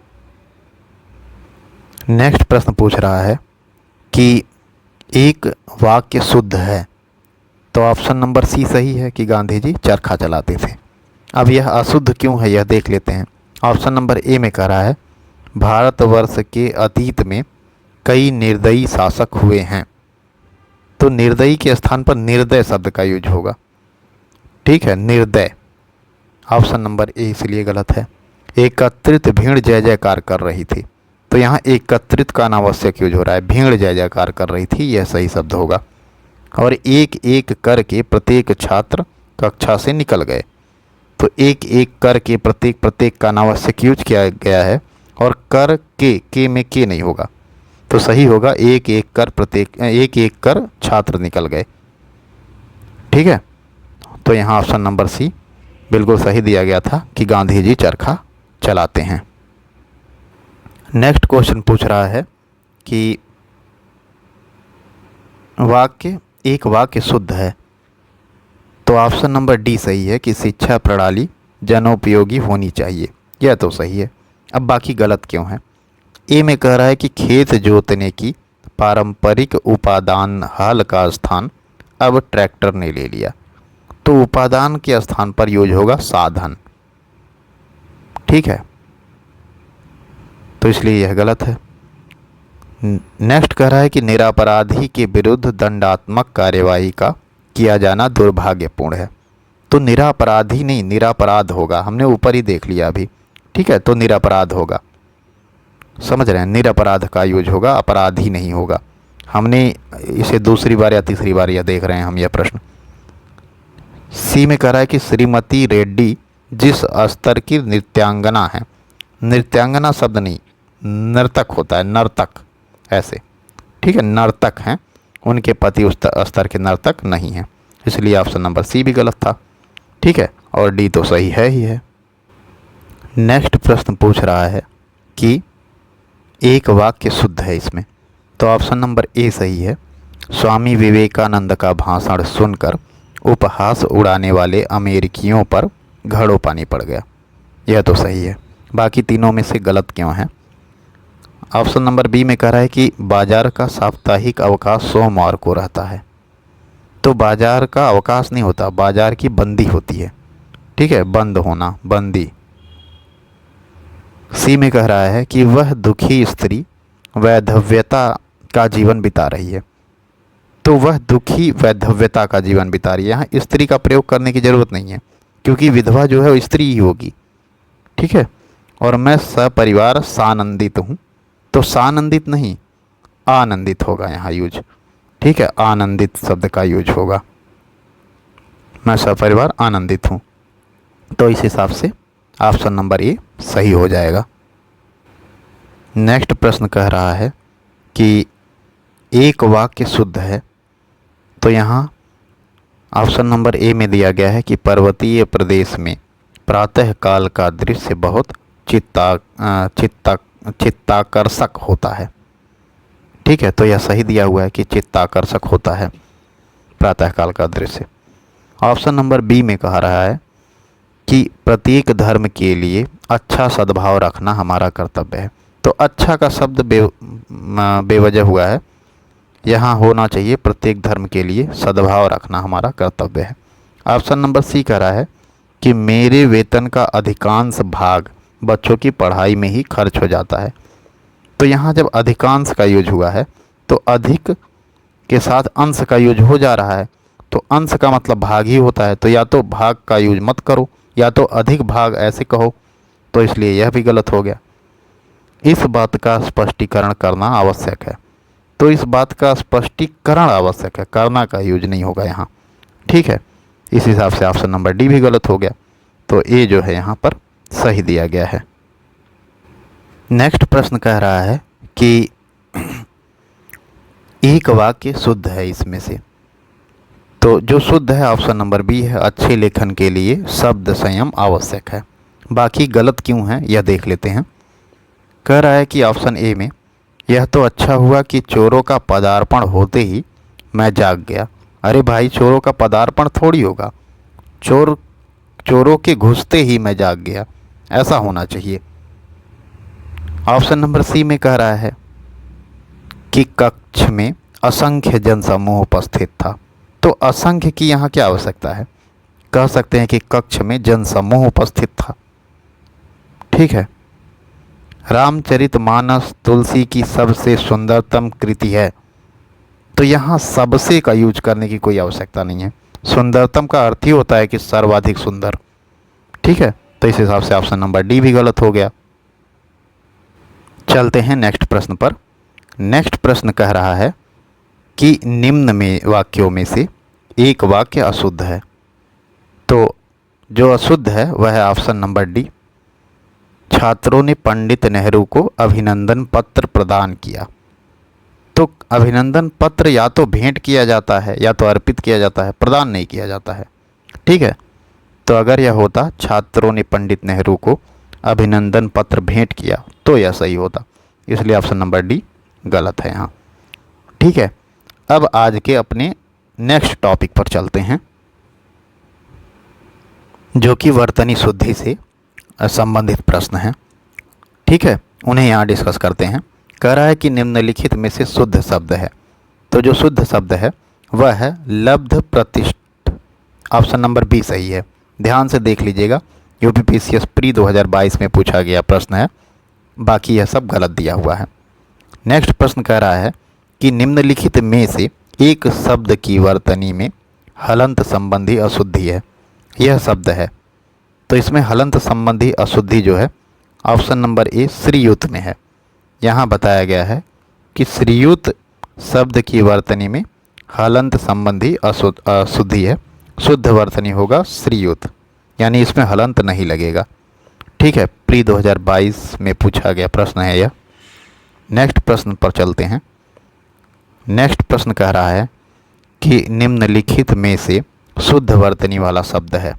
नेक्स्ट प्रश्न पूछ रहा है कि एक वाक्य शुद्ध है, तो ऑप्शन नंबर सी सही है कि गांधी जी चरखा चलाते थे। अब यह अशुद्ध क्यों है यह देख लेते हैं। ऑप्शन नंबर ए में कह रहा है भारतवर्ष के अतीत में कई निर्दयी शासक हुए हैं, तो निर्दयी के स्थान पर निर्दय शब्द का यूज होगा। ठीक है, निर्दय। ऑप्शन नंबर ए इसलिए गलत है। एकत्रित भीड़ जय जयकार कर रही थी, तो यहाँ एकत्रित का अनावश्यक यूज हो रहा है, भीड़ जय जयकार कर रही थी, यह सही शब्द होगा। और एक एक करके प्रत्येक छात्र कक्षा से निकल गए, तो एक एक करके प्रत्येक का अनावश्यक यूज किया गया है, और कर के में के नहीं होगा, तो सही होगा एक एक कर छात्र निकल गए। ठीक है, तो यहाँ ऑप्शन नंबर सी बिल्कुल सही दिया गया था कि गांधी जी चरखा चलाते हैं। नेक्स्ट क्वेश्चन पूछ रहा है कि एक वाक्य शुद्ध है, तो ऑप्शन नंबर डी सही है कि शिक्षा प्रणाली जनोपयोगी होनी चाहिए, यह तो सही है। अब बाकी गलत क्यों है? ए में कह रहा है कि खेत जोतने की पारंपरिक उपादान हल का स्थान अब ट्रैक्टर ने ले लिया, तो उपादान के स्थान पर यूज होगा साधन। ठीक है, तो इसलिए यह गलत है। नेक्स्ट कह रहा है कि निरपराधी के विरुद्ध दंडात्मक कार्यवाही का किया जाना दुर्भाग्यपूर्ण है, तो निरपराधी नहीं निरपराध होगा, हमने ऊपर ही देख लिया अभी। ठीक है, तो निरपराध होगा, समझ रहे हैं, निरपराध का यूज होगा, अपराधी नहीं होगा। हमने इसे दूसरी बार या तीसरी बार यह देख रहे हैं हम यह प्रश्न। सी में कह रहा है कि श्रीमती रेड्डी जिस स्तर की नृत्यांगना है, नृत्यांगना शब्द नहीं नर्तक होता है, नर्तक ऐसे। ठीक है, नर्तक हैं, उनके पति उस स्तर के नर्तक नहीं हैं, इसलिए ऑप्शन नंबर सी भी गलत था। ठीक है, और डी तो सही है ही है। नेक्स्ट प्रश्न पूछ रहा है कि एक वाक्य शुद्ध है इसमें, तो ऑप्शन नंबर ए सही है। स्वामी विवेकानंद का भाषण सुनकर उपहास उड़ाने वाले अमेरिकियों पर घड़ों पानी पड़ गया, यह तो सही है। बाकी तीनों में से गलत क्यों है? ऑप्शन नंबर बी में कह रहा है कि बाजार का साप्ताहिक अवकाश सोमवार को रहता है, तो बाजार का अवकाश नहीं होता, बाजार की बंदी होती है। ठीक है, बंद होना, बंदी। सी में कह रहा है कि वह दुखी स्त्री वैधव्यता का जीवन बिता रही है, तो वह दुखी वैधव्यता का जीवन बिता रही है। यहाँ स्त्री का प्रयोग करने की ज़रूरत नहीं है, क्योंकि विधवा जो है वो स्त्री ही होगी। ठीक है, और मैं सपरिवार सानंदित हूँ, तो सानंदित नहीं आनंदित होगा यहाँ यूज। ठीक है, आनंदित शब्द का यूज होगा, मैं सपरिवार आनंदित हूँ, तो इस हिसाब से ऑप्शन नंबर ए सही हो जाएगा। नेक्स्ट प्रश्न कह रहा है कि एक वाक्य शुद्ध है, तो यहाँ ऑप्शन नंबर ए में दिया गया है कि पर्वतीय प्रदेश में प्रातः काल का दृश्य बहुत चित्ताकर्षक होता है। ठीक है, तो यह सही दिया हुआ है कि चित्ताकर्षक होता है प्रातः काल का दृश्य। ऑप्शन नंबर बी में कहा रहा है कि प्रत्येक धर्म के लिए अच्छा सद्भाव रखना हमारा कर्तव्य है, तो अच्छा का शब्द बेवजह हुआ है, यहाँ होना चाहिए प्रत्येक धर्म के लिए सद्भाव रखना हमारा कर्तव्य है। ऑप्शन नंबर सी कह रहा है कि मेरे वेतन का अधिकांश भाग बच्चों की पढ़ाई में ही खर्च हो जाता है। तो यहाँ जब अधिकांश का यूज हुआ है तो अधिक के साथ अंश का यूज हो जा रहा है, तो अंश का मतलब भाग ही होता है, तो या तो भाग का यूज मत करो या तो अधिक भाग ऐसे कहो, तो इसलिए यह भी गलत हो गया। इस बात का स्पष्टीकरण करना आवश्यक है, तो इस बात का स्पष्टीकरण आवश्यक है, करना का यूज नहीं होगा यहाँ। ठीक है, इस हिसाब से ऑप्शन नंबर डी भी गलत हो गया, तो ए जो है यहाँ पर सही दिया गया है। नेक्स्ट प्रश्न कह रहा है कि एक वाक्य शुद्ध है इसमें से, तो जो शुद्ध है ऑप्शन नंबर बी है, अच्छे लेखन के लिए शब्द संयम आवश्यक है। बाकी गलत क्यों है यह देख लेते हैं। कह रहा है कि ऑप्शन ए में, यह तो अच्छा हुआ कि चोरों का पदार्पण होते ही मैं जाग गया। अरे भाई, चोरों का पदार्पण थोड़ी होगा, चोरों के घुसते ही मैं जाग गया, ऐसा होना चाहिए। ऑप्शन नंबर सी में कह रहा है कि कक्ष में असंख्य जनसमूह उपस्थित था, तो असंख्य की यहाँ क्या आवश्यकता है, कह सकते हैं कि कक्ष में जनसमूह उपस्थित था। ठीक है, रामचरितमानस तुलसी की सबसे सुंदरतम कृति है, तो यहाँ सबसे का यूज करने की कोई आवश्यकता नहीं है। सुंदरतम का अर्थ ही होता है कि सर्वाधिक सुंदर। ठीक है, तो इस हिसाब से ऑप्शन नंबर डी भी गलत हो गया। चलते हैं नेक्स्ट प्रश्न पर। नेक्स्ट प्रश्न कह रहा है कि निम्न में वाक्यों में से एक वाक्य अशुद्ध है, तो जो अशुद्ध है वह है ऑप्शन नंबर डी, छात्रों ने पंडित नेहरू को अभिनंदन पत्र प्रदान किया। तो अभिनंदन पत्र या तो भेंट किया जाता है या तो अर्पित किया जाता है, प्रदान नहीं किया जाता है। ठीक है, तो अगर यह होता छात्रों ने पंडित नेहरू को अभिनंदन पत्र भेंट किया तो यह सही होता, इसलिए ऑप्शन नंबर डी गलत है यहाँ। ठीक है, अब आज के अपने नेक्स्ट टॉपिक पर चलते हैं, जो कि वर्तनी शुद्धि से संबंधित प्रश्न हैं। ठीक है, उन्हें यहाँ डिस्कस करते हैं। कह रहा है कि निम्नलिखित में से शुद्ध शब्द है, तो जो शुद्ध शब्द है वह है लब्ध प्रतिष्ठ। ऑप्शन नंबर बी सही है। ध्यान से देख लीजिएगा, यूपीपीसीएस प्री 2022 में पूछा गया प्रश्न है, बाकी यह सब गलत दिया हुआ है। नेक्स्ट प्रश्न कह रहा है कि निम्नलिखित में से एक शब्द की वर्तनी में हलंत संबंधी अशुद्धि है, यह शब्द है, तो इसमें हलंत संबंधी अशुद्धि जो है ऑप्शन नंबर ए श्रीयुत में है। यहाँ बताया गया है कि श्रीयुत शब्द की वर्तनी में हलंत संबंधी अशुद्धि है, शुद्ध वर्तनी होगा श्रीयुत, यानी इसमें हलंत नहीं लगेगा। ठीक है, प्री 2022 में पूछा गया प्रश्न है यह। नेक्स्ट प्रश्न पर चलते हैं। नेक्स्ट प्रश्न कह रहा है कि निम्नलिखित में से शुद्ध वर्तनी वाला शब्द है,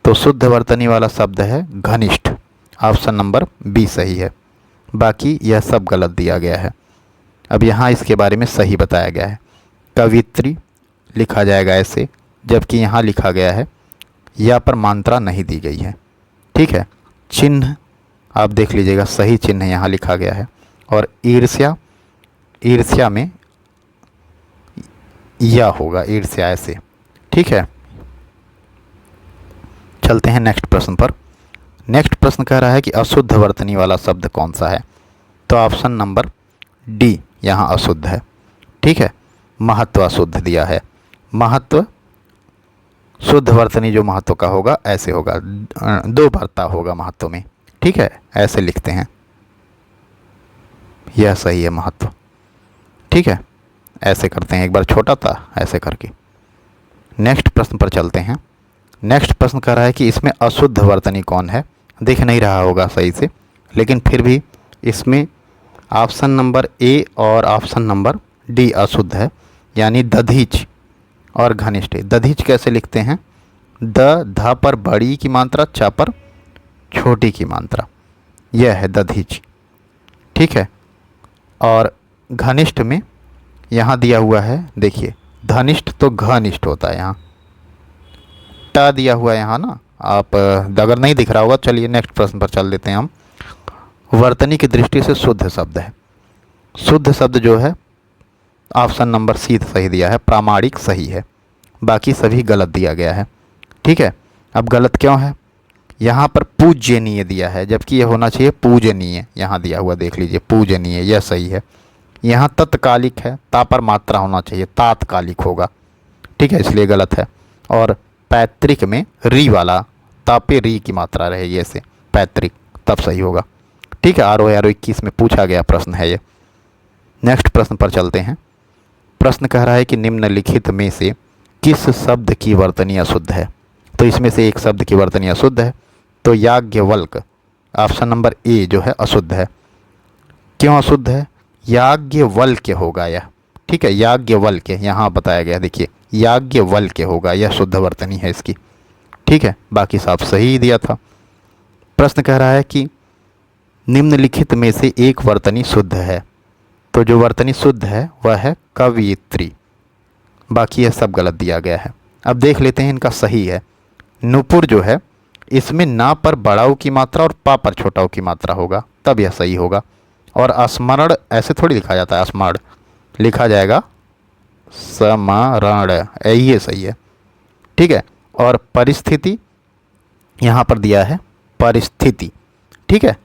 तो शुद्ध वर्तनी वाला शब्द है घनिष्ठ। ऑप्शन नंबर बी सही है, बाकी यह सब गलत दिया गया है। अब यहाँ इसके बारे में सही बताया गया है, कवित्री लिखा जाएगा ऐसे, जबकि यहाँ लिखा गया है या पर मात्रा नहीं दी गई है। ठीक है, चिन्ह आप देख लीजिएगा, सही चिन्ह यहाँ लिखा गया है, और ईर्ष्या, ईर्ष्या में या होगा ईर्ष्या ऐसे। ठीक है, चलते हैं नेक्स्ट प्रश्न पर। नेक्स्ट प्रश्न कह रहा है कि अशुद्ध वर्तनी वाला शब्द कौन सा है, तो ऑप्शन नंबर डी यहाँ अशुद्ध है। ठीक है, महत्व अशुद्ध दिया है, महत्व शुद्ध वर्तनी जो महत्व का होगा ऐसे होगा, दो भरता होगा महत्व में। ठीक है, ऐसे लिखते हैं, यह सही है महत्व। ठीक है, ऐसे करते हैं, एक बार छोटा था ऐसे करके। नेक्स्ट प्रश्न पर चलते हैं। नेक्स्ट प्रश्न कह रहा है कि इसमें अशुद्ध वर्तनी कौन है, दिख नहीं रहा होगा सही से, लेकिन फिर भी इसमें ऑप्शन नंबर ए और ऑप्शन नंबर डी अशुद्ध है, यानी दधीच और घनिष्ठ। दधीच कैसे लिखते हैं, द ध पर बड़ी की मात्रा, च पर छोटी की मात्रा, यह है दधीच। ठीक है, और घनिष्ठ में यहाँ दिया हुआ है, देखिए धनिष्ठ तो घनिष्ठ होता है, यहाँ ट दिया हुआ है यहाँ ना, आप अगर नहीं दिख रहा होगा, चलिए नेक्स्ट प्रश्न पर चल देते हैं हम। वर्तनी की दृष्टि से शुद्ध शब्द है, शुद्ध शब्द जो है ऑप्शन नंबर सी सही दिया है, प्रामाणिक सही है, बाकी सभी गलत दिया गया है। ठीक है, अब गलत क्यों है? यहाँ पर पूज्यनीय दिया है, जबकि यह होना चाहिए पूजनीय। यहाँ दिया हुआ देख लीजिए, पूजनीय, यह सही है। यहाँ तत्कालिक है, ता पर मात्रा होना चाहिए, तात्कालिक होगा, ठीक है, इसलिए गलत है। और पैतृक में री वाला, ता पे री की मात्रा रहेगी ऐसे, पैतृक, तब सही होगा, ठीक है। ROA 21 में पूछा गया प्रश्न है ये। नेक्स्ट प्रश्न पर चलते हैं। प्रश्न कह रहा है कि निम्नलिखित में से किस शब्द की वर्तनी अशुद्ध है? तो इसमें से एक शब्द की वर्तनी अशुद्ध है, तो याज्ञवल्क, ऑप्शन नंबर ए जो है अशुद्ध है। क्यों अशुद्ध है? याज्ञवल्क्य होगा यह, ठीक है, याज्ञवल्क्य यहाँ बताया गया, देखिए याज्ञवल्क्य होगा, यह शुद्ध वर्तनी है इसकी, ठीक है। बाकी सब सही दिया था। प्रश्न कह रहा है कि निम्नलिखित में से एक वर्तनी शुद्ध है, तो जो वर्तनी शुद्ध है वह है कवियत्री, बाकी यह सब गलत दिया गया है। अब देख लेते हैं इनका सही है। नुपुर जो है इसमें ना पर बड़ा ऊ की मात्रा और पा पर छोटा ऊ की मात्रा होगा, तब यह सही होगा। और स्मरण ऐसे थोड़ी लिखा जाता है, स्मरण लिखा जाएगा स्मरण, ये सही है, ठीक है। और परिस्थिति यहाँ पर दिया है परिस्थिति, ठीक है,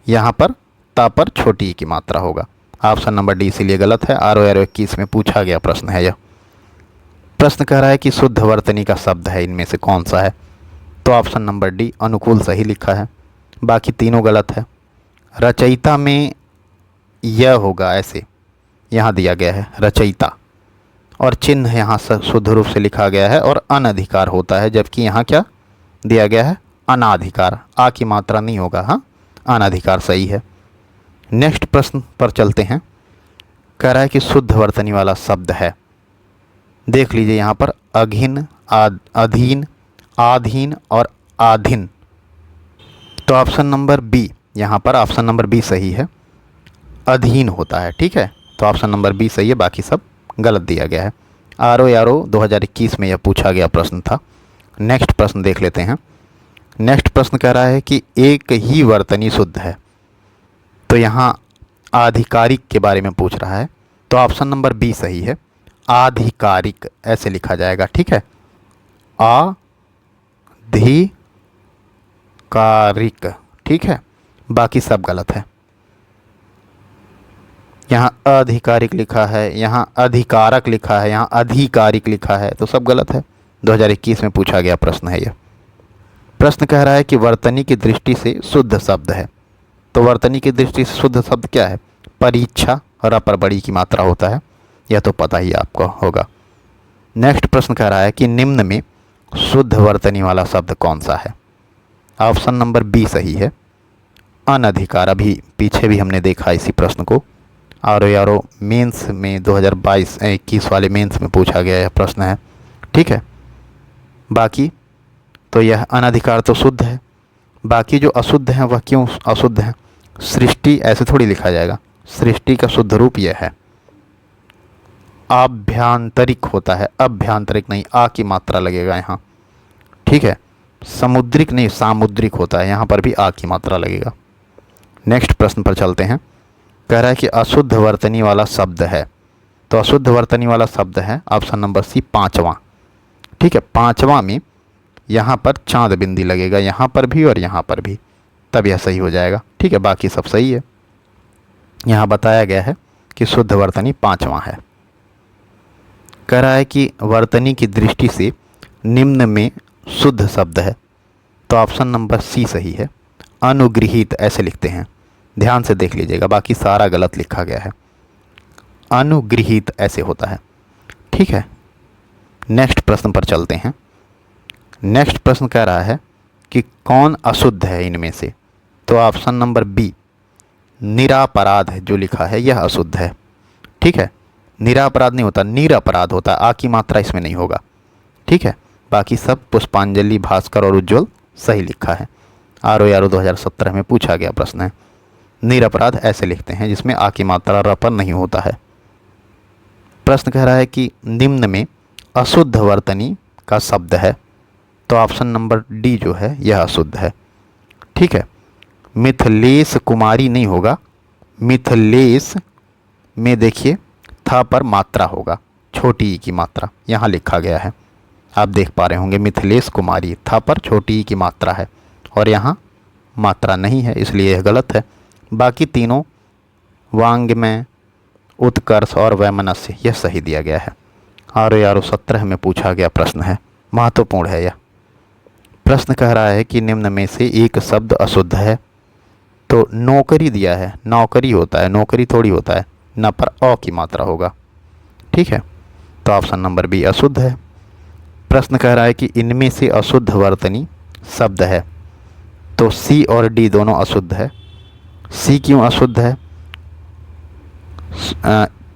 यहाँ पर ता पर छोटी की मात्रा होगा, ऑप्शन नंबर डी इसीलिए गलत है। ROA 21 में पूछा गया प्रश्न है यह। प्रश्न कह रहा है कि शुद्ध वर्तनी का शब्द है इनमें से कौन सा है? तो ऑप्शन नंबर डी अनुकूल सही लिखा है, बाकी तीनों गलत है। रचयिता में यह होगा ऐसे, यहाँ दिया गया है रचयिता, और चिन्ह यहाँ शुद्ध रूप से लिखा गया है, और अनधिकार होता है, जबकि यहाँ क्या दिया गया है? अनाधिकार, आ की मात्रा नहीं होगा, हाँ, अनाधिकार सही है। नेक्स्ट प्रश्न पर चलते हैं। कह रहा है कि शुद्ध वर्तनी वाला शब्द है, देख लीजिए यहाँ पर अघिन, अधीन, आधीन और आधीन, तो ऑप्शन नंबर बी, यहाँ पर ऑप्शन नंबर बी सही है, अधीन होता है, ठीक है, तो ऑप्शन नंबर बी सही है, बाकी सब गलत दिया गया है। ROA 2021 में यह पूछा गया प्रश्न था। नेक्स्ट प्रश्न देख लेते हैं। नेक्स्ट प्रश्न कह रहा है कि एक ही वर्तनी शुद्ध है, तो यहाँ आधिकारिक के बारे में पूछ रहा है, तो ऑप्शन नंबर बी सही है, आधिकारिक ऐसे लिखा जाएगा, ठीक है, आधिकारिक, ठीक है, बाकी सब गलत है। यहाँ आधिकारिक लिखा है, यहाँ अधिकारक लिखा है, यहाँ आधिकारिक लिखा है, तो सब गलत है। 2021 में पूछा गया प्रश्न है यह। प्रश्न कह रहा है कि वर्तनी की दृष्टि से शुद्ध शब्द है, तो वर्तनी की दृष्टि से शुद्ध शब्द क्या है? परीक्षा, र पर बड़ी की मात्रा होता है, यह तो पता ही आपको होगा। नेक्स्ट प्रश्न कह रहा है कि निम्न में शुद्ध वर्तनी वाला शब्द कौन सा है? ऑप्शन नंबर बी सही है, अनधिकार। अभी पीछे भी हमने देखा इसी प्रश्न को, ROA मेंस में 2022-21 वाले मेंस में पूछा गया यह प्रश्न है, ठीक है। बाकी तो यह अनधिकार तो शुद्ध है, बाकी जो अशुद्ध हैं वह क्यों अशुद्ध हैं? सृष्टि ऐसे थोड़ी लिखा जाएगा, सृष्टि का शुद्ध रूप यह है, आभ्यंतरिक होता है, अभ्यंतरिक नहीं, आ की मात्रा लगेगा यहाँ, ठीक है। समुद्रिक नहीं, सामुद्रिक होता है, यहाँ पर भी आ की मात्रा लगेगा। नेक्स्ट प्रश्न पर चलते हैं। कह रहा है कि अशुद्ध वर्तनी वाला शब्द है, तो अशुद्ध वर्तनी वाला शब्द है ऑप्शन नंबर सी, पांचवा, ठीक है। पांचवा में यहाँ पर चांद बिंदी लगेगा, यहाँ पर भी और यहाँ पर भी, तब यह सही हो जाएगा, ठीक है, बाकी सब सही है। यहाँ बताया गया है कि शुद्ध वर्तनी पांचवा है। कह रहा है कि वर्तनी की दृष्टि से निम्न में शुद्ध शब्द है, तो ऑप्शन नंबर सी सही है, अनुगृहीत ऐसे लिखते हैं, ध्यान से देख लीजिएगा, बाकी सारा गलत लिखा गया है, अनुगृहीत ऐसे होता है, ठीक है। नेक्स्ट प्रश्न पर चलते हैं। नेक्स्ट प्रश्न कह रहा है कि कौन अशुद्ध है इनमें से, तो ऑप्शन नंबर बी, निरापराध जो लिखा है यह अशुद्ध है, ठीक है। निरापराध नहीं होता, निरपराध होता है, आ की मात्रा इसमें नहीं होगा, ठीक है। बाकी सब पुष्पांजलि, भास्कर और उज्ज्वल सही लिखा है। ROA 2017 में पूछा गया प्रश्न है। निरपराध ऐसे लिखते हैं जिसमें आ की मात्रा र पर नहीं होता है। प्रश्न कह रहा है कि निम्न में अशुद्ध वर्तनी का शब्द है, तो ऑप्शन नंबर डी जो है यह अशुद्ध है, ठीक है। मिथिलेश कुमारी नहीं होगा, मिथिलेश में देखिए था पर मात्रा होगा, छोटी ई की मात्रा यहाँ लिखा गया है, आप देख पा रहे होंगे मिथिलेश कुमारी, था पर छोटी ई की मात्रा है और यहाँ मात्रा नहीं है, इसलिए यह गलत है। बाकी तीनों वांग्मय, उत्कर्ष और वैमनस्य यह सही दिया गया है। RO 17 में पूछा गया प्रश्न है, महत्वपूर्ण है यह। प्रश्न कह रहा है कि निम्न में से एक शब्द अशुद्ध है। तो नौकरी दिया है, नौकरी होता है, नौकरी थोड़ी होता है, न पर अ की मात्रा होगा। ठीक है, तो ऑप्शन नंबर बी अशुद्ध है। प्रश्न कह रहा है कि इनमें से अशुद्ध वर्तनी शब्द है। तो सी और डी दोनों अशुद्ध है। सी क्यों अशुद्ध है?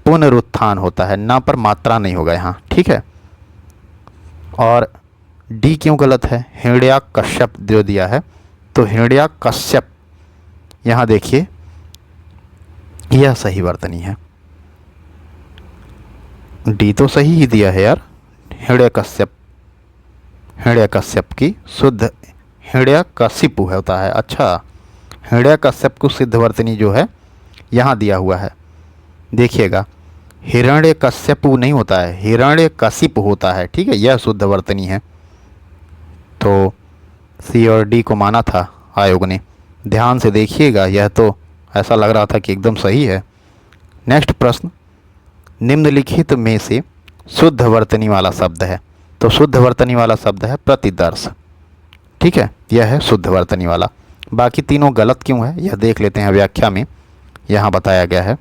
पुनरुत्थान होता है, ना पर मात्रा नहीं होगा यहाँ। ठीक है, और डी क्यों गलत है? हिरण्यक कश्यप जो दिया है, तो हिरण्यक कश्यप यहाँ देखिए यह सही वर्तनी है। डी तो सही ही दिया है यार, हिरण्यकश्यप की शुद्ध हिरण्यकशिपु होता है। अच्छा, हिरण्यकश्यप को सिद्ध वर्तनी जो है यहाँ दिया हुआ है, देखिएगा हिरण्यकश्यपु नहीं होता है, हिरण्यकशिपु होता है। ठीक है, यह शुद्ध वर्तनी है। तो सी और डी को माना था आयोग ने। ध्यान से देखिएगा, यह तो ऐसा लग रहा था कि एकदम सही है। नेक्स्ट प्रश्न, निम्नलिखित में से शुद्ध वर्तनी वाला शब्द है। तो शुद्ध वर्तनी वाला शब्द है प्रतिदर्श। ठीक है, यह है शुद्ध वर्तनी वाला। बाकी तीनों गलत क्यों है यह देख लेते हैं। व्याख्या में यहाँ बताया गया है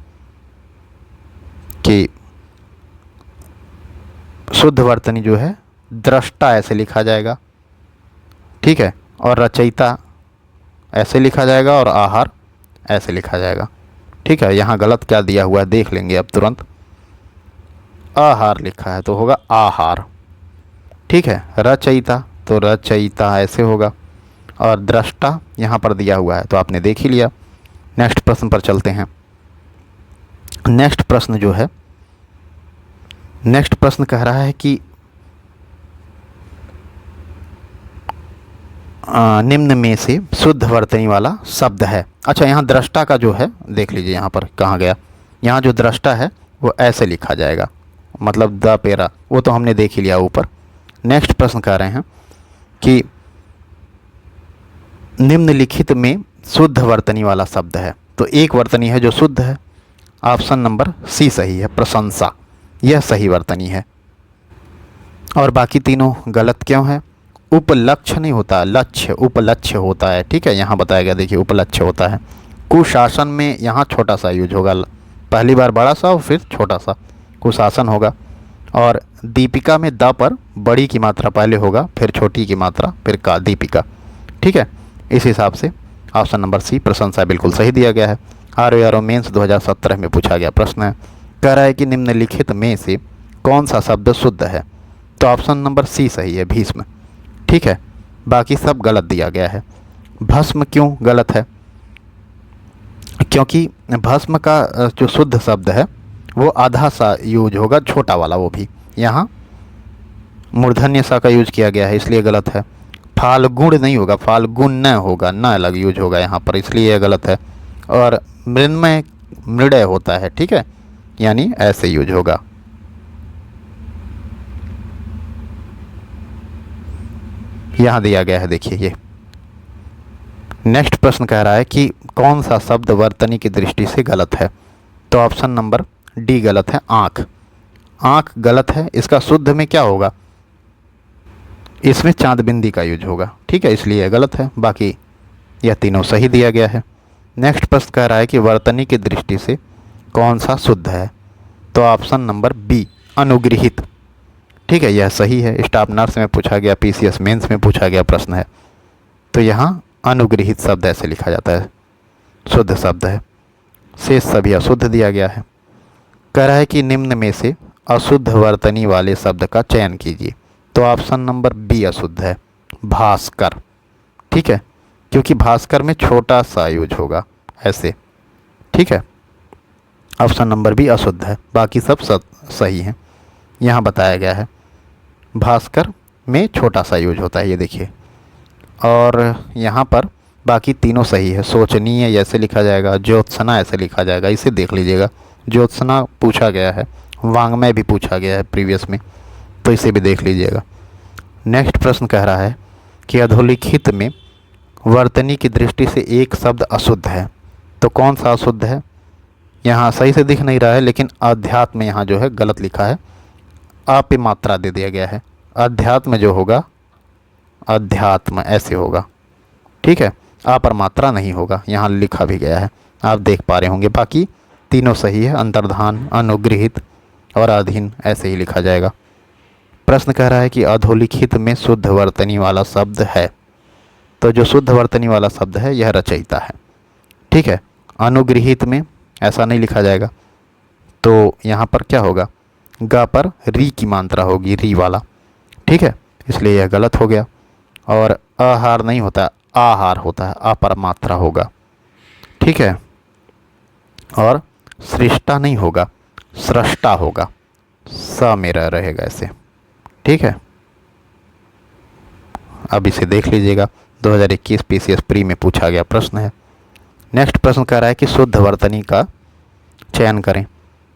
कि शुद्ध वर्तनी जो है दृष्टा ऐसे लिखा जाएगा। ठीक है, और रचयिता ऐसे लिखा जाएगा और आहार ऐसे लिखा जाएगा। ठीक है, यहाँ गलत क्या दिया हुआ है देख लेंगे अब तुरंत। आहार लिखा है तो होगा आहार। ठीक है, रचयिता तो रचयिता ऐसे होगा, और दृष्टा यहाँ पर दिया हुआ है तो आपने देख ही लिया। नेक्स्ट प्रश्न पर चलते हैं। नेक्स्ट प्रश्न जो है, नेक्स्ट प्रश्न कह रहा है कि निम्न में से शुद्ध वर्तनी वाला शब्द है। अच्छा, यहाँ दृष्टा का जो है देख लीजिए, यहाँ पर कहाँ गया। यहाँ जो दृष्टा है वो ऐसे लिखा जाएगा, मतलब द पेरा, वो तो हमने देख ही लिया ऊपर। नेक्स्ट प्रश्न कह रहे हैं कि निम्नलिखित में शुद्ध वर्तनी वाला शब्द है। तो एक वर्तनी है जो शुद्ध है, ऑप्शन नंबर सी सही है, प्रशंसा, यह सही वर्तनी है। और बाकी तीनों गलत क्यों है? उपलक्ष्य नहीं होता, लक्ष्य, उपलक्ष्य होता है। ठीक है, यहाँ बताया गया, देखिए उपलक्ष्य होता है। कुशासन में यहाँ छोटा सा यूज होगा, पहली बार बड़ा सा और फिर छोटा सा कुशासन होगा। और दीपिका में द पर बड़ी की मात्रा पहले होगा, फिर छोटी की मात्रा, फिर का दीपिका। ठीक है, इस हिसाब से ऑप्शन नंबर सी प्रशंसा बिल्कुल सही दिया गया है। RO मेंस 2017 में पूछा गया प्रश्न है, कह रहा है कि निम्नलिखित में से कौन सा शब्द शुद्ध है। तो ऑप्शन नंबर सी सही है, भीष्म। ठीक है, बाकी सब गलत दिया गया है। भस्म क्यों गलत है? क्योंकि भस्म का जो शुद्ध शब्द है वो आधा सा यूज होगा, छोटा वाला, वो भी यहाँ मूर्धन्य सा का यूज किया गया है, इसलिए गलत है। फाल्गुण नहीं होगा, फाल्गुन न होगा, न अलग यूज होगा यहाँ पर, इसलिए यह गलत है। और मृण्मय मृडय होता है। ठीक है, यानी ऐसे यूज होगा। यहाँ दिया गया है, देखिए ये। नेक्स्ट प्रश्न कह रहा है कि कौन सा शब्द वर्तनी की दृष्टि से गलत है। तो ऑप्शन नंबर डी गलत है, आँख। आँख गलत है, इसका शुद्ध में क्या होगा? इसमें चांदबिंदी का यूज होगा। ठीक है, इसलिए गलत है। बाकी यह तीनों सही दिया गया है। नेक्स्ट प्रश्न कह रहा है कि वर्तनी की दृष्टि से कौन सा शुद्ध है। तो ऑप्शन नंबर बी अनुगृहित। ठीक है, यह सही है। स्टाफ नर्स में पूछा गया, PCS मेंस में पूछा गया प्रश्न है। तो यहाँ अनुगृहित शब्द ऐसे लिखा जाता है, शुद्ध शब्द है। शेष सभी अशुद्ध दिया गया है। कह रहा है कि निम्न में से अशुद्ध वर्तनी वाले शब्द का चयन कीजिए। तो ऑप्शन नंबर बी अशुद्ध है, भास्कर। ठीक है, क्योंकि भास्कर में छोटा सा यूज होगा ऐसे। ठीक है, ऑप्शन नंबर बी अशुद्ध है, बाकी सब सही हैं। यहाँ बताया गया है भास्कर में छोटा सा यूज होता है, ये देखिए। और यहाँ पर बाकी तीनों सही है। शोचनीय ऐसे लिखा जाएगा, ज्योत्सना ऐसे लिखा जाएगा, इसे देख लीजिएगा। ज्योत्सना पूछा गया है, वांग्मय भी पूछा गया है प्रीवियस में, तो इसे भी देख लीजिएगा। नेक्स्ट प्रश्न कह रहा है कि अधोलिखित में वर्तनी की दृष्टि से एक शब्द अशुद्ध है, तो कौन सा अशुद्ध है? यहाँ सही से दिख नहीं रहा है, लेकिन अध्यात्म में यहाँ जो है गलत लिखा है, आ पे मात्रा दे दिया गया है। अध्यात्म जो होगा, अध्यात्म ऐसे होगा, ठीक है, आ पर मात्रा नहीं होगा, यहाँ लिखा भी गया है, आप देख पा रहे होंगे। बाकी तीनों सही है, अंतर्धान, अनुगृहित और अधीन ऐसे ही लिखा जाएगा। प्रश्न कह रहा है कि अधोलिखित में शुद्ध वर्तनी वाला शब्द है, तो जो शुद्ध वर्तनी वाला शब्द है यह रचयिता है, ठीक है। अनुगृहित में ऐसा नहीं लिखा जाएगा, तो यहाँ पर क्या होगा, गा पर री की मात्रा होगी, री वाला, ठीक है, इसलिए यह गलत हो गया। और आहार नहीं होता, आहार होता है, आ पर मात्रा होगा, ठीक है। और सृष्टा नहीं होगा, सृष्टा होगा, स मेरा रहेगा ऐसे, ठीक है। अब इसे देख लीजिएगा, 2021 पीसीएस प्री में पूछा गया प्रश्न है। नेक्स्ट प्रश्न कह रहा है कि शुद्ध वर्तनी का चयन करें,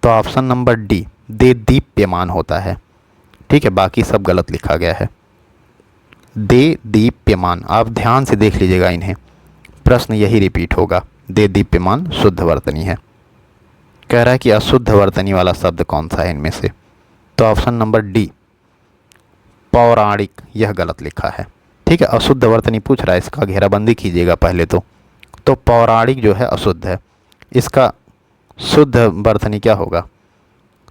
तो ऑप्शन नंबर डी दे दीप्यमान होता है, ठीक है, बाकी सब गलत लिखा गया है। दे दीप्यमान, आप ध्यान से देख लीजिएगा इन्हें, प्रश्न यही रिपीट होगा, दे दीप्यमान शुद्ध वर्तनी है। कह रहा है कि अशुद्ध वर्तनी वाला शब्द कौन सा है इनमें से, तो ऑप्शन नंबर डी पौराणिक, यह गलत लिखा है, ठीक है। अशुद्ध वर्तनी पूछ रहा है, इसका घेराबंदी कीजिएगा पहले तो पौराणिक जो है अशुद्ध है, इसका शुद्ध वर्तनी क्या होगा,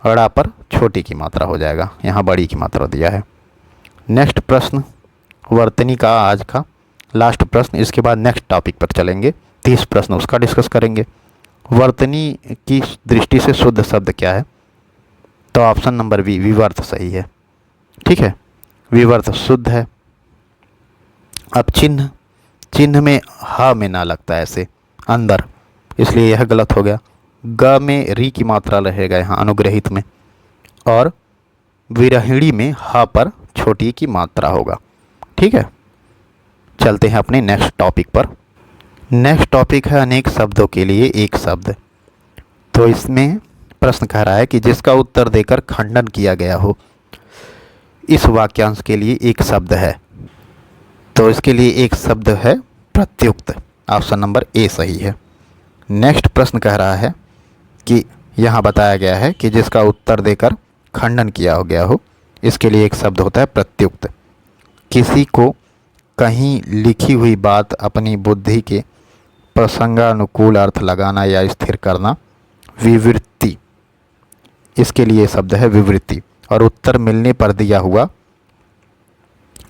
अड़ा पर छोटी की मात्रा हो जाएगा, यहाँ बड़ी की मात्रा दिया है। नेक्स्ट प्रश्न वर्तनी का आज का लास्ट प्रश्न, इसके बाद नेक्स्ट टॉपिक पर चलेंगे, 30 प्रश्न उसका डिस्कस करेंगे। वर्तनी की दृष्टि से शुद्ध शब्द क्या है, तो ऑप्शन नंबर बी विवर्त सही है, ठीक है, विवर्त शुद्ध है। अब चिन्ह, चिन्ह में हा में ना लगता है ऐसे अंदर, इसलिए यह गलत हो गया। ग में री की मात्रा रहेगा यहाँ अनुग्रहित में, और विरहिणी में हा पर छोटी की मात्रा होगा, ठीक है। चलते हैं अपने नेक्स्ट टॉपिक पर। नेक्स्ट टॉपिक है अनेक शब्दों के लिए एक शब्द। तो इसमें प्रश्न कह रहा है कि जिसका उत्तर देकर खंडन किया गया हो, इस वाक्यांश के लिए एक शब्द है, तो इसके लिए एक शब्द है प्रत्युक्त, ऑप्शन नंबर ए सही है। नेक्स्ट प्रश्न कह रहा है कि यहाँ बताया गया है कि जिसका उत्तर देकर खंडन किया गया हो, इसके लिए एक शब्द होता है प्रत्युक्त। किसी को कहीं लिखी हुई बात अपनी बुद्धि के प्रसंगानुकूल अर्थ लगाना या स्थिर करना, विवृत्ति, इसके लिए शब्द है विवृत्ति। और उत्तर मिलने पर दिया हुआ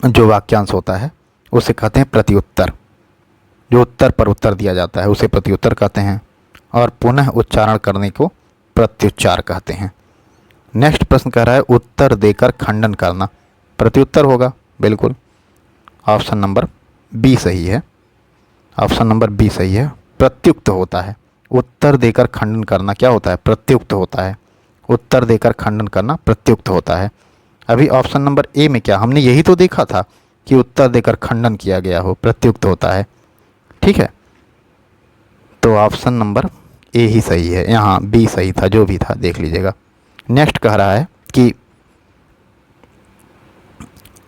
जो वाक्यांश होता है उसे कहते हैं प्रत्युत्तर, जो उत्तर पर उत्तर दिया जाता है उसे प्रत्युत्तर कहते हैं, और पुनः उच्चारण करने को प्रत्युच्चार कहते हैं। नेक्स्ट प्रश्न कह रहा है उत्तर देकर खंडन करना, प्रत्युत्तर होगा, बिल्कुल, ऑप्शन नंबर बी सही है, ऑप्शन नंबर बी सही है। प्रत्युक्त होता है, उत्तर देकर खंडन करना क्या होता है, प्रत्युक्त होता है, उत्तर देकर खंडन करना प्रत्युक्त होता है। अभी ऑप्शन नंबर ए में क्या, हमने यही तो देखा था कि उत्तर देकर खंडन किया गया हो प्रत्युक्त होता है, ठीक है, तो ऑप्शन नंबर ए ही सही है, यहाँ बी सही था, जो भी था देख लीजिएगा। नेक्स्ट कह रहा है कि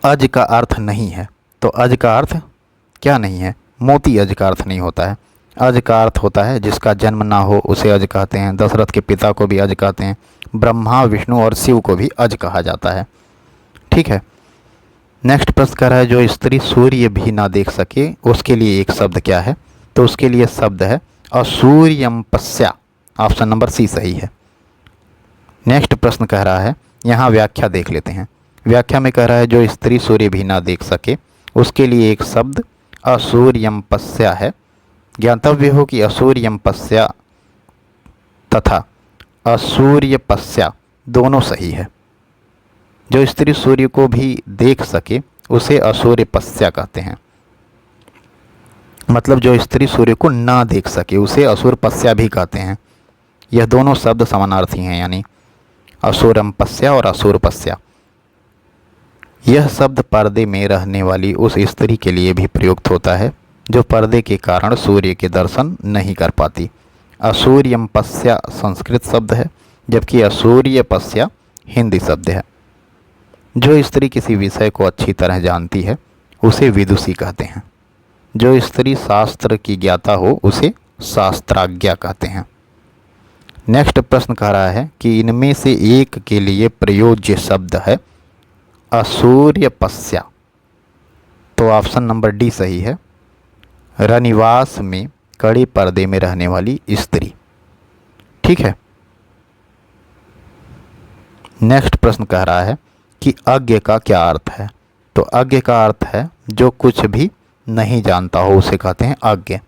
अज का अर्थ नहीं है, तो अज का अर्थ क्या नहीं है, मोती अज का अर्थ नहीं होता है। अज का अर्थ होता है जिसका जन्म ना हो उसे अज कहते हैं, दशरथ के पिता को भी अज कहते हैं, ब्रह्मा विष्णु और शिव को भी अज कहा जाता है, ठीक है। नेक्स्ट प्रश्न कह रहा है जो स्त्री सूर्य भी ना देख सके उसके लिए एक शब्द क्या है, तो उसके लिए शब्द है असूर्यम्पस्या, ऑप्शन नंबर सी सही है। नेक्स्ट प्रश्न कह रहा है, यहाँ व्याख्या देख लेते हैं। व्याख्या में कह रहा है जो स्त्री सूर्य भी ना देख सके उसके लिए एक शब्द असूर्यम्पस्या है। ज्ञातव्य हो कि असूर्यम्पस्या तथा असूर्यपस्या दोनों सही है। जो स्त्री सूर्य को भी देख सके उसे असूर्यपस्या कहते हैं, मतलब जो स्त्री सूर्य को ना देख सके उसे असूर्यपस्या भी कहते हैं। यह दोनों शब्द समानार्थी हैं, यानी असूर्यम्पस्या और असूर्यपस्या। यह शब्द पर्दे में रहने वाली उस स्त्री के लिए भी प्रयुक्त होता है जो पर्दे के कारण सूर्य के दर्शन नहीं कर पाती। असूर्यम्पस्या संस्कृत शब्द है, जबकि असूर्यपस्या हिंदी शब्द है। जो स्त्री किसी विषय को अच्छी तरह जानती है उसे विदुषी कहते हैं। जो स्त्री शास्त्र की ज्ञाता हो उसे शास्त्राज्ञा कहते हैं। नेक्स्ट प्रश्न कह रहा है कि इनमें से एक के लिए प्रयोज्य शब्द है असूर्यपस्या। तो ऑप्शन नंबर डी सही है, रनिवास में कड़े पर्दे में रहने वाली स्त्री। ठीक है। नेक्स्ट प्रश्न कह रहा है कि अज्ञ का क्या अर्थ है। तो अज्ञ का अर्थ है जो कुछ भी नहीं जानता हो उसे कहते हैं अज्ञ।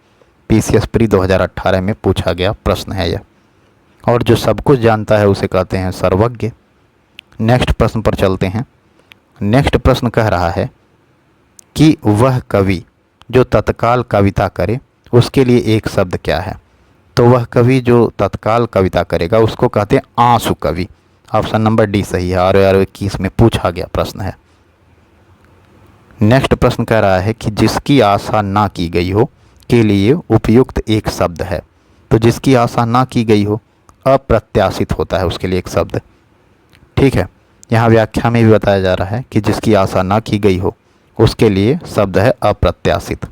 पीसीएस प्री 2018 में पूछा गया प्रश्न है यह। और जो सब कुछ जानता है उसे कहते हैं सर्वज्ञ। नेक्स्ट प्रश्न पर चलते हैं। नेक्स्ट प्रश्न कह रहा है कि वह कवि जो तत्काल कविता करे उसके लिए एक शब्द क्या है। तो वह कवि जो तत्काल कविता करेगा उसको कहते हैं आंसू कवि। ऑप्शन नंबर डी सही है, RR21 में पूछा गया प्रश्न है। नेक्स्ट प्रश्न कह रहा है कि जिसकी आशा ना की गई हो के लिए उपयुक्त एक शब्द है। तो जिसकी आशा ना की गई हो अप्रत्याशित होता है उसके लिए एक शब्द। ठीक है। यहाँ व्याख्या में भी बताया जा रहा है कि जिसकी आशा ना की गई हो उसके लिए शब्द है अप्रत्याशित।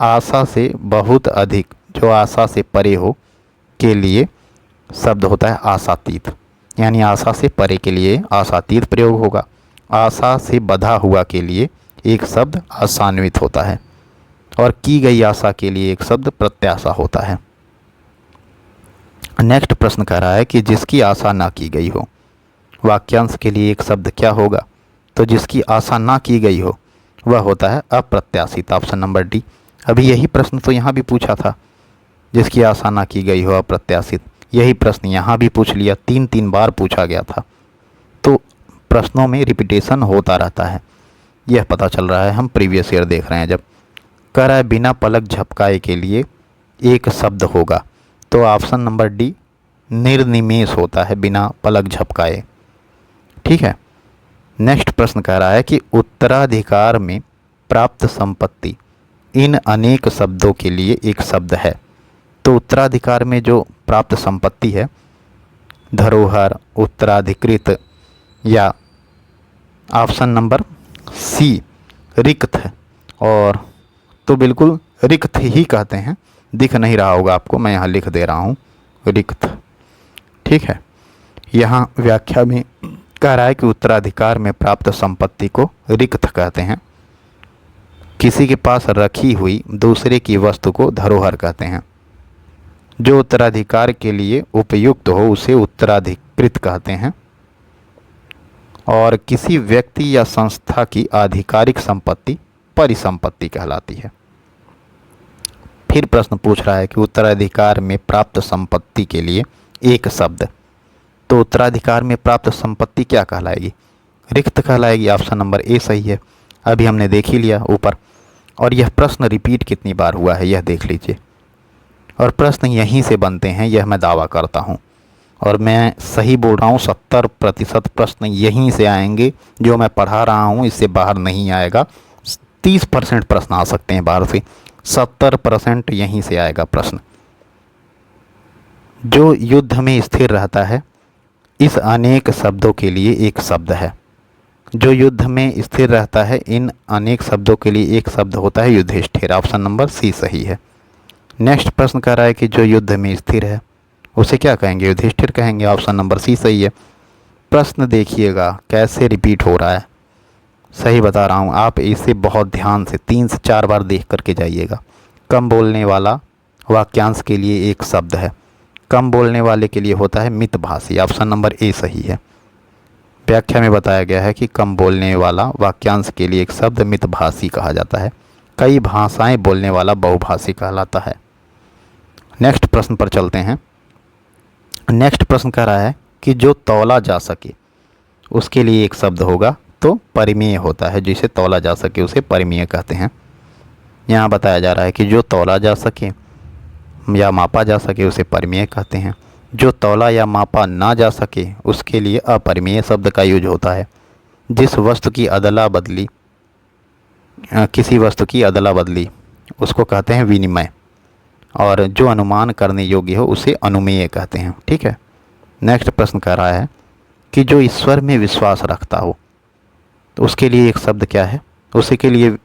आशा से बहुत अधिक, जो आशा से परे हो के लिए शब्द होता है आशातीत। यानी आशा से परे के लिए आशातीत प्रयोग होगा। आशा से बधा हुआ के लिए एक शब्द आशान्वित होता है और की गई आशा के लिए एक शब्द प्रत्याशा होता है। नेक्स्ट प्रश्न कह रहा है कि जिसकी आशा ना की गई हो, वाक्यांश के लिए एक शब्द क्या होगा। तो जिसकी आशा ना की गई हो वह होता है अप्रत्याशित। Option number D. अभी यही प्रश्न तो यहाँ भी पूछा था, जिसकी आशा ना की गई हो अप्रत्याशित। यही प्रश्न यहाँ भी पूछ लिया, 3 बार पूछा गया था। तो प्रश्नों में रिपीटेशन होता रहता है, यह पता चल रहा है। हम प्रीवियस ईयर देख रहे हैं। जब कह रहा है बिना पलक झपकाए के लिए एक शब्द होगा, तो ऑप्शन नंबर डी निर्निमेष होता है, बिना पलक झपकाए। ठीक है। नेक्स्ट प्रश्न कह रहा है कि उत्तराधिकार में प्राप्त संपत्ति इन अनेक शब्दों के लिए एक शब्द है। तो उत्तराधिकार में जो प्राप्त संपत्ति है, धरोहर, उत्तराधिकृत, या ऑप्शन नंबर सी रिक्त है। और तो बिल्कुल रिक्त ही कहते हैं, दिख नहीं रहा होगा आपको, मैं यहाँ लिख दे रहा हूँ रिक्त। ठीक है। यहाँ व्याख्या में कह रहा है कि उत्तराधिकार में प्राप्त संपत्ति को रिक्त कहते हैं। किसी के पास रखी हुई दूसरे की वस्तु को धरोहर कहते हैं। जो उत्तराधिकार के लिए उपयुक्त हो उसे उत्तराधिकृत कहते हैं। और किसी व्यक्ति या संस्था की आधिकारिक संपत्ति परिसंपत्ति कहलाती है। फिर प्रश्न पूछ रहा है कि उत्तराधिकार में प्राप्त संपत्ति के लिए एक शब्द। तो उत्तराधिकार में प्राप्त संपत्ति क्या कहलाएगी, रिक्त कहलाएगी। ऑप्शन नंबर ए सही है। अभी हमने देख ही लिया ऊपर। और यह प्रश्न रिपीट कितनी बार हुआ है यह देख लीजिए। और प्रश्न यहीं से बनते हैं, यह मैं दावा करता हूँ। और मैं सही बोल रहा हूँ, 70% प्रश्न यहीं से आएंगे। जो मैं पढ़ा रहा हूँ इससे बाहर नहीं आएगा। 30% प्रश्न आ सकते हैं बाहर से, 70% यहीं से आएगा प्रश्न। जो युद्ध में स्थिर रहता है इस अनेक शब्दों के लिए एक शब्द है। जो युद्ध में स्थिर रहता है इन अनेक शब्दों के लिए एक शब्द होता है युधिष्ठिर। ऑप्शन नंबर सी सही है। नेक्स्ट प्रश्न कह रहा है कि जो युद्ध में स्थिर है उसे क्या कहेंगे, युधिष्ठिर कहेंगे। ऑप्शन नंबर सी सही है। प्रश्न देखिएगा कैसे रिपीट हो रहा है, सही बता रहा हूँ। आप इसे बहुत ध्यान से 3 से 4 बार देख करके जाइएगा। कम बोलने वाला वाक्यांश के लिए एक शब्द है। कम बोलने वाले के लिए होता है मितभाषी। ऑप्शन नंबर ए सही है। व्याख्या में बताया गया है कि कम बोलने वाला वाक्यांश के लिए एक शब्द मितभाषी कहा जाता है। कई भाषाएं बोलने वाला बहुभाषी कहलाता है। नेक्स्ट प्रश्न पर चलते हैं। नेक्स्ट प्रश्न कह रहा है कि जो तौला जा सके उसके लिए एक शब्द होगा, तो परिमेय होता है। जिसे तौला जा सके उसे परिमेय कहते हैं। यहाँ बताया जा रहा है कि जो तौला जा सके या मापा जा सके उसे परिमेय कहते हैं। जो तौला या मापा ना जा सके उसके लिए अपरिमेय शब्द का यूज होता है। जिस वस्तु की अदला बदली, किसी वस्तु की अदला बदली उसको कहते हैं विनिमय। और जो अनुमान करने योग्य हो उसे अनुमेय कहते हैं। ठीक है। नेक्स्ट प्रश्न कह रहा है कि जो ईश्वर में विश्वास रखता हो तो उसके लिए एक शब्द क्या है, उसी के लिए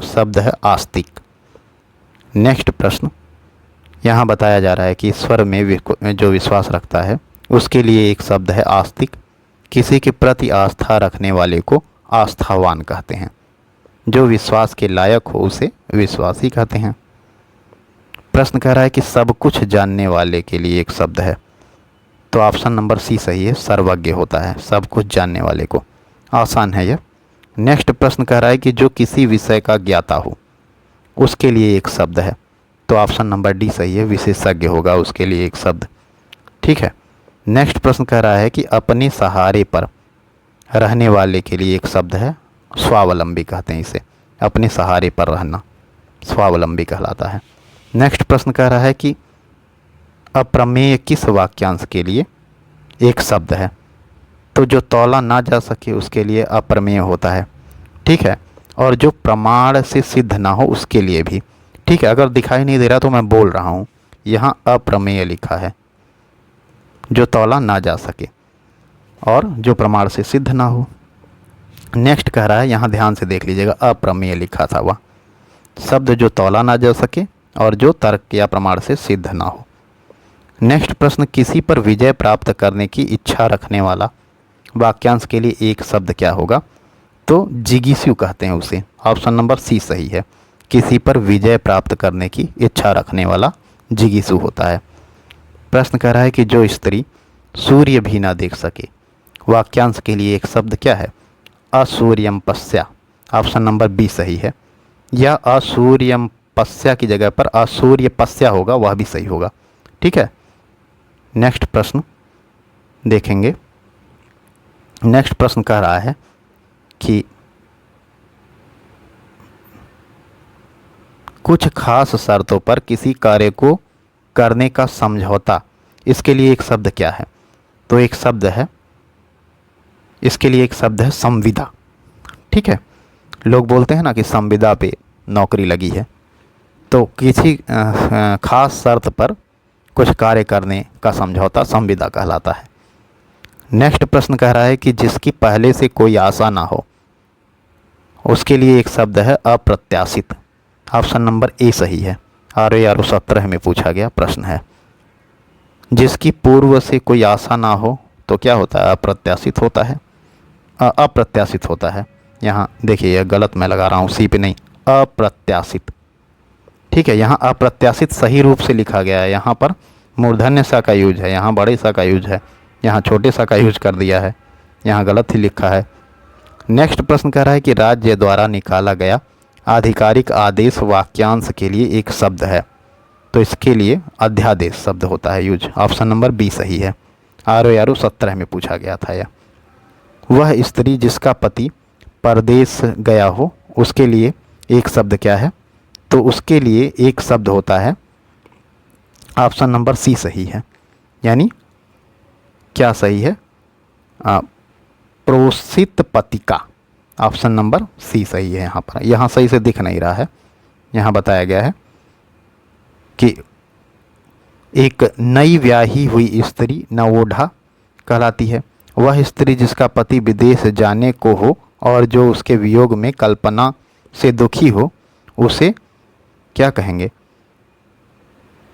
शब्द है आस्तिक। नेक्स्ट प्रश्न यहाँ बताया जा रहा है कि ईश्वर में जो विश्वास रखता है उसके लिए एक शब्द है आस्तिक। किसी के प्रति आस्था रखने वाले को आस्थावान कहते हैं। जो विश्वास के लायक हो उसे विश्वासी कहते हैं। प्रश्न कह रहा है कि सब कुछ जानने वाले के लिए एक शब्द है, तो ऑप्शन नंबर सी सही है, सर्वज्ञ होता है सब कुछ जानने वाले को। आसान है यह। नेक्स्ट प्रश्न कह रहा है कि जो किसी विषय का ज्ञाता हो उसके लिए एक शब्द है, तो ऑप्शन नंबर डी सही है, विशेषज्ञ होगा उसके लिए एक शब्द। ठीक है। नेक्स्ट प्रश्न कह रहा है कि अपने सहारे पर रहने वाले के लिए एक शब्द है, स्वावलंबी कहते हैं इसे। अपने सहारे पर रहना स्वावलंबी कहलाता है। नेक्स्ट प्रश्न कह रहा है कि अप्रमेय किस वाक्यांश के लिए एक शब्द है, तो जो तौला ना जा सके उसके लिए अप्रमेय होता है। ठीक है। और जो प्रमाण से सिद्ध ना हो उसके लिए भी। ठीक है, अगर दिखाई नहीं दे रहा तो मैं बोल रहा हूँ, यहाँ अप्रमेय लिखा है, जो तौला ना जा सके और जो प्रमाण से सिद्ध ना हो। नेक्स्ट कह रहा है, यहाँ ध्यान से देख लीजिएगा, अप्रमेय लिखा था वह शब्द जो तौला ना जा सके और जो तर्क या प्रमाण से सिद्ध ना हो। नेक्स्ट प्रश्न, किसी पर विजय प्राप्त करने की इच्छा रखने वाला वाक्यांश के लिए एक शब्द क्या होगा, तो जिगीषु कहते हैं उसे। ऑप्शन नंबर सी सही है, किसी पर विजय प्राप्त करने की इच्छा रखने वाला जिगीषु होता है। प्रश्न कह रहा है कि जो स्त्री सूर्य भी ना देख सके वाक्यांश के लिए एक शब्द क्या है, असूर्यम पश्या। ऑप्शन नंबर बी सही है, या असूर्यम पश्या की जगह पर असूर्य पश्या होगा, वह भी सही होगा। ठीक है। नेक्स्ट प्रश्न देखेंगे। नेक्स्ट प्रश्न कह रहा है कि कुछ खास शर्तों पर किसी कार्य को करने का समझौता, इसके लिए एक शब्द क्या है, तो एक शब्द है, इसके लिए एक शब्द है संविदा। ठीक है। लोग बोलते हैं ना कि संविदा पे नौकरी लगी है, तो किसी खास शर्त पर कुछ कार्य करने का समझौता संविदा कहलाता है। नेक्स्ट प्रश्न कह रहा है कि जिसकी पहले से कोई आशा ना हो उसके लिए एक शब्द है अप्रत्याशित। ऑप्शन नंबर ए सही है, RARO 17 में पूछा गया प्रश्न है। जिसकी पूर्व से कोई आशा ना हो तो क्या होता है, अप्रत्याशित होता है। अप्रत्याशित होता है। यहाँ देखिए, यह गलत मैं लगा रहा हूँ, सी पे नहीं, अप्रत्याशित। ठीक है, यहाँ अप्रत्याशित सही रूप से लिखा गया है। यहाँ पर मूर्धन्य सा का यूज है, यहाँ बड़े सा का यूज है, यहाँ छोटे सा का यूज कर दिया है, यहाँ गलत ही लिखा है। नेक्स्ट प्रश्न कह रहा है कि राज्य द्वारा निकाला गया आधिकारिक आदेश वाक्यांश के लिए एक शब्द है, तो इसके लिए अध्यादेश शब्द होता है यूज। ऑप्शन नंबर बी सही है, RARO 17 में पूछा गया था यह। वह स्त्री जिसका पति परदेश गया हो उसके लिए एक शब्द क्या है, तो उसके लिए एक शब्द होता है, ऑप्शन नंबर सी सही है, यानी क्या सही है, प्रोषित पतिका। ऑप्शन नंबर सी सही है। यहाँ पर, यहाँ सही से दिख नहीं रहा है, यहाँ बताया गया है कि एक नई ब्याही हुई स्त्री नवोढ़ा कहलाती है। वह स्त्री जिसका पति विदेश जाने को हो और जो उसके वियोग में कल्पना से दुखी हो उसे क्या कहेंगे,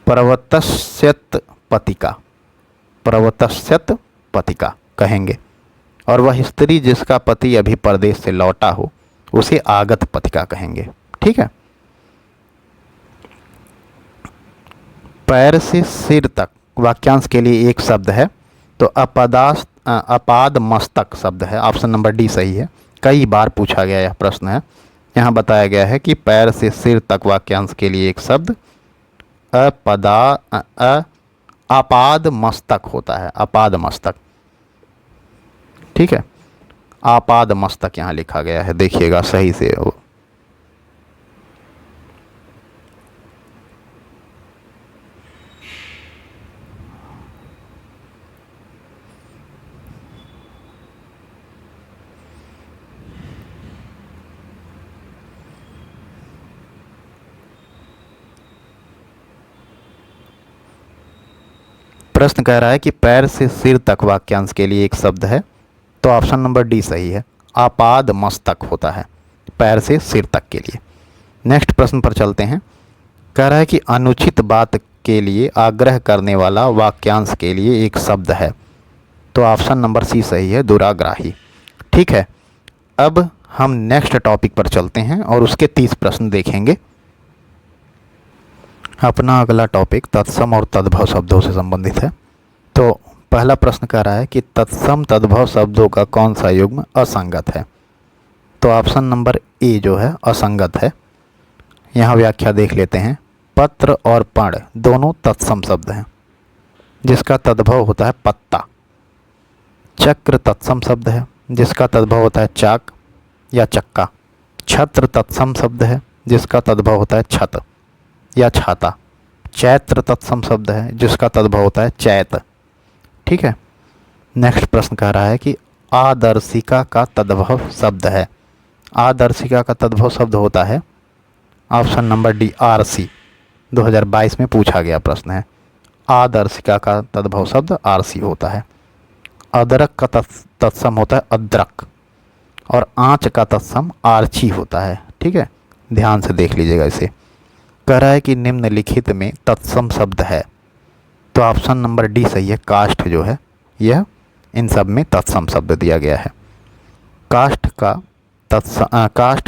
प्रवतस्यत पतिका, प्रवतस्यत पतिका कहेंगे। और वह स्त्री जिसका पति अभी परदेश से लौटा हो उसे आगत पतिका कहेंगे। ठीक है। पैर से सिर तक वाक्यांश के लिए एक शब्द है, तो अपाद मस्तक शब्द है। ऑप्शन नंबर डी सही है, कई बार पूछा गया यह प्रश्न है। यहाँ बताया गया है कि पैर से सिर तक वाक्यांश के लिए एक शब्द अपाद मस्तक होता है, अपाद मस्तक। ठीक है, आपाद मस्तक यहाँ लिखा गया है, देखिएगा सही से। प्रश्न कह रहा है कि पैर से सिर तक वाक्यांश के लिए एक शब्द है, तो ऑप्शन नंबर डी सही है, आपाद मस्तक होता है, पैर से सिर तक के लिए। नेक्स्ट प्रश्न पर चलते हैं। कह रहा है कि अनुचित बात के लिए आग्रह करने वाला वाक्यांश के लिए एक शब्द है। तो ऑप्शन नंबर सी सही है, दुराग्राही। ठीक है, अब हम नेक्स्ट टॉपिक पर चलते हैं और उसके 30 प्रश्न देखेंगे। अपना अगला टॉपिक तत्सम और तद्भव शब्दों से संबंधित है। तो पहला प्रश्न कह रहा है कि तत्सम तद्भव शब्दों का कौन सा युग्म असंगत है। तो ऑप्शन नंबर ए जो है असंगत है। यहाँ व्याख्या देख लेते हैं। पत्र और पण दोनों तत्सम शब्द हैं, जिसका तद्भव होता है पत्ता। चक्र तत्सम शब्द है, जिसका तद्भव होता है चाक या चक्का। छत्र तत्सम शब्द है, जिसका तद्भव होता है छत या छाता। चैत्र तत्सम शब्द है, जिसका तद्भव होता है चैत। ठीक है, नेक्स्ट प्रश्न कह रहा है कि आदर्शिका का तद्भव शब्द है। आदर्शिका का तद्भव शब्द होता है ऑप्शन नंबर डी, आरसी। 2022 में पूछा गया प्रश्न है। आदर्शिका का तद्भव शब्द आरसी होता है। अदरक का तत्सम होता है अदरक, और आँच का तत्सम आर्ची होता है। ठीक है, ध्यान से देख लीजिएगा इसे। कह रहा है कि निम्नलिखित में तत्सम शब्द है। तो ऑप्शन नंबर डी सही है, काष्ठ जो है यह इन सब में तत्सम शब्द दिया गया है। काष्ठ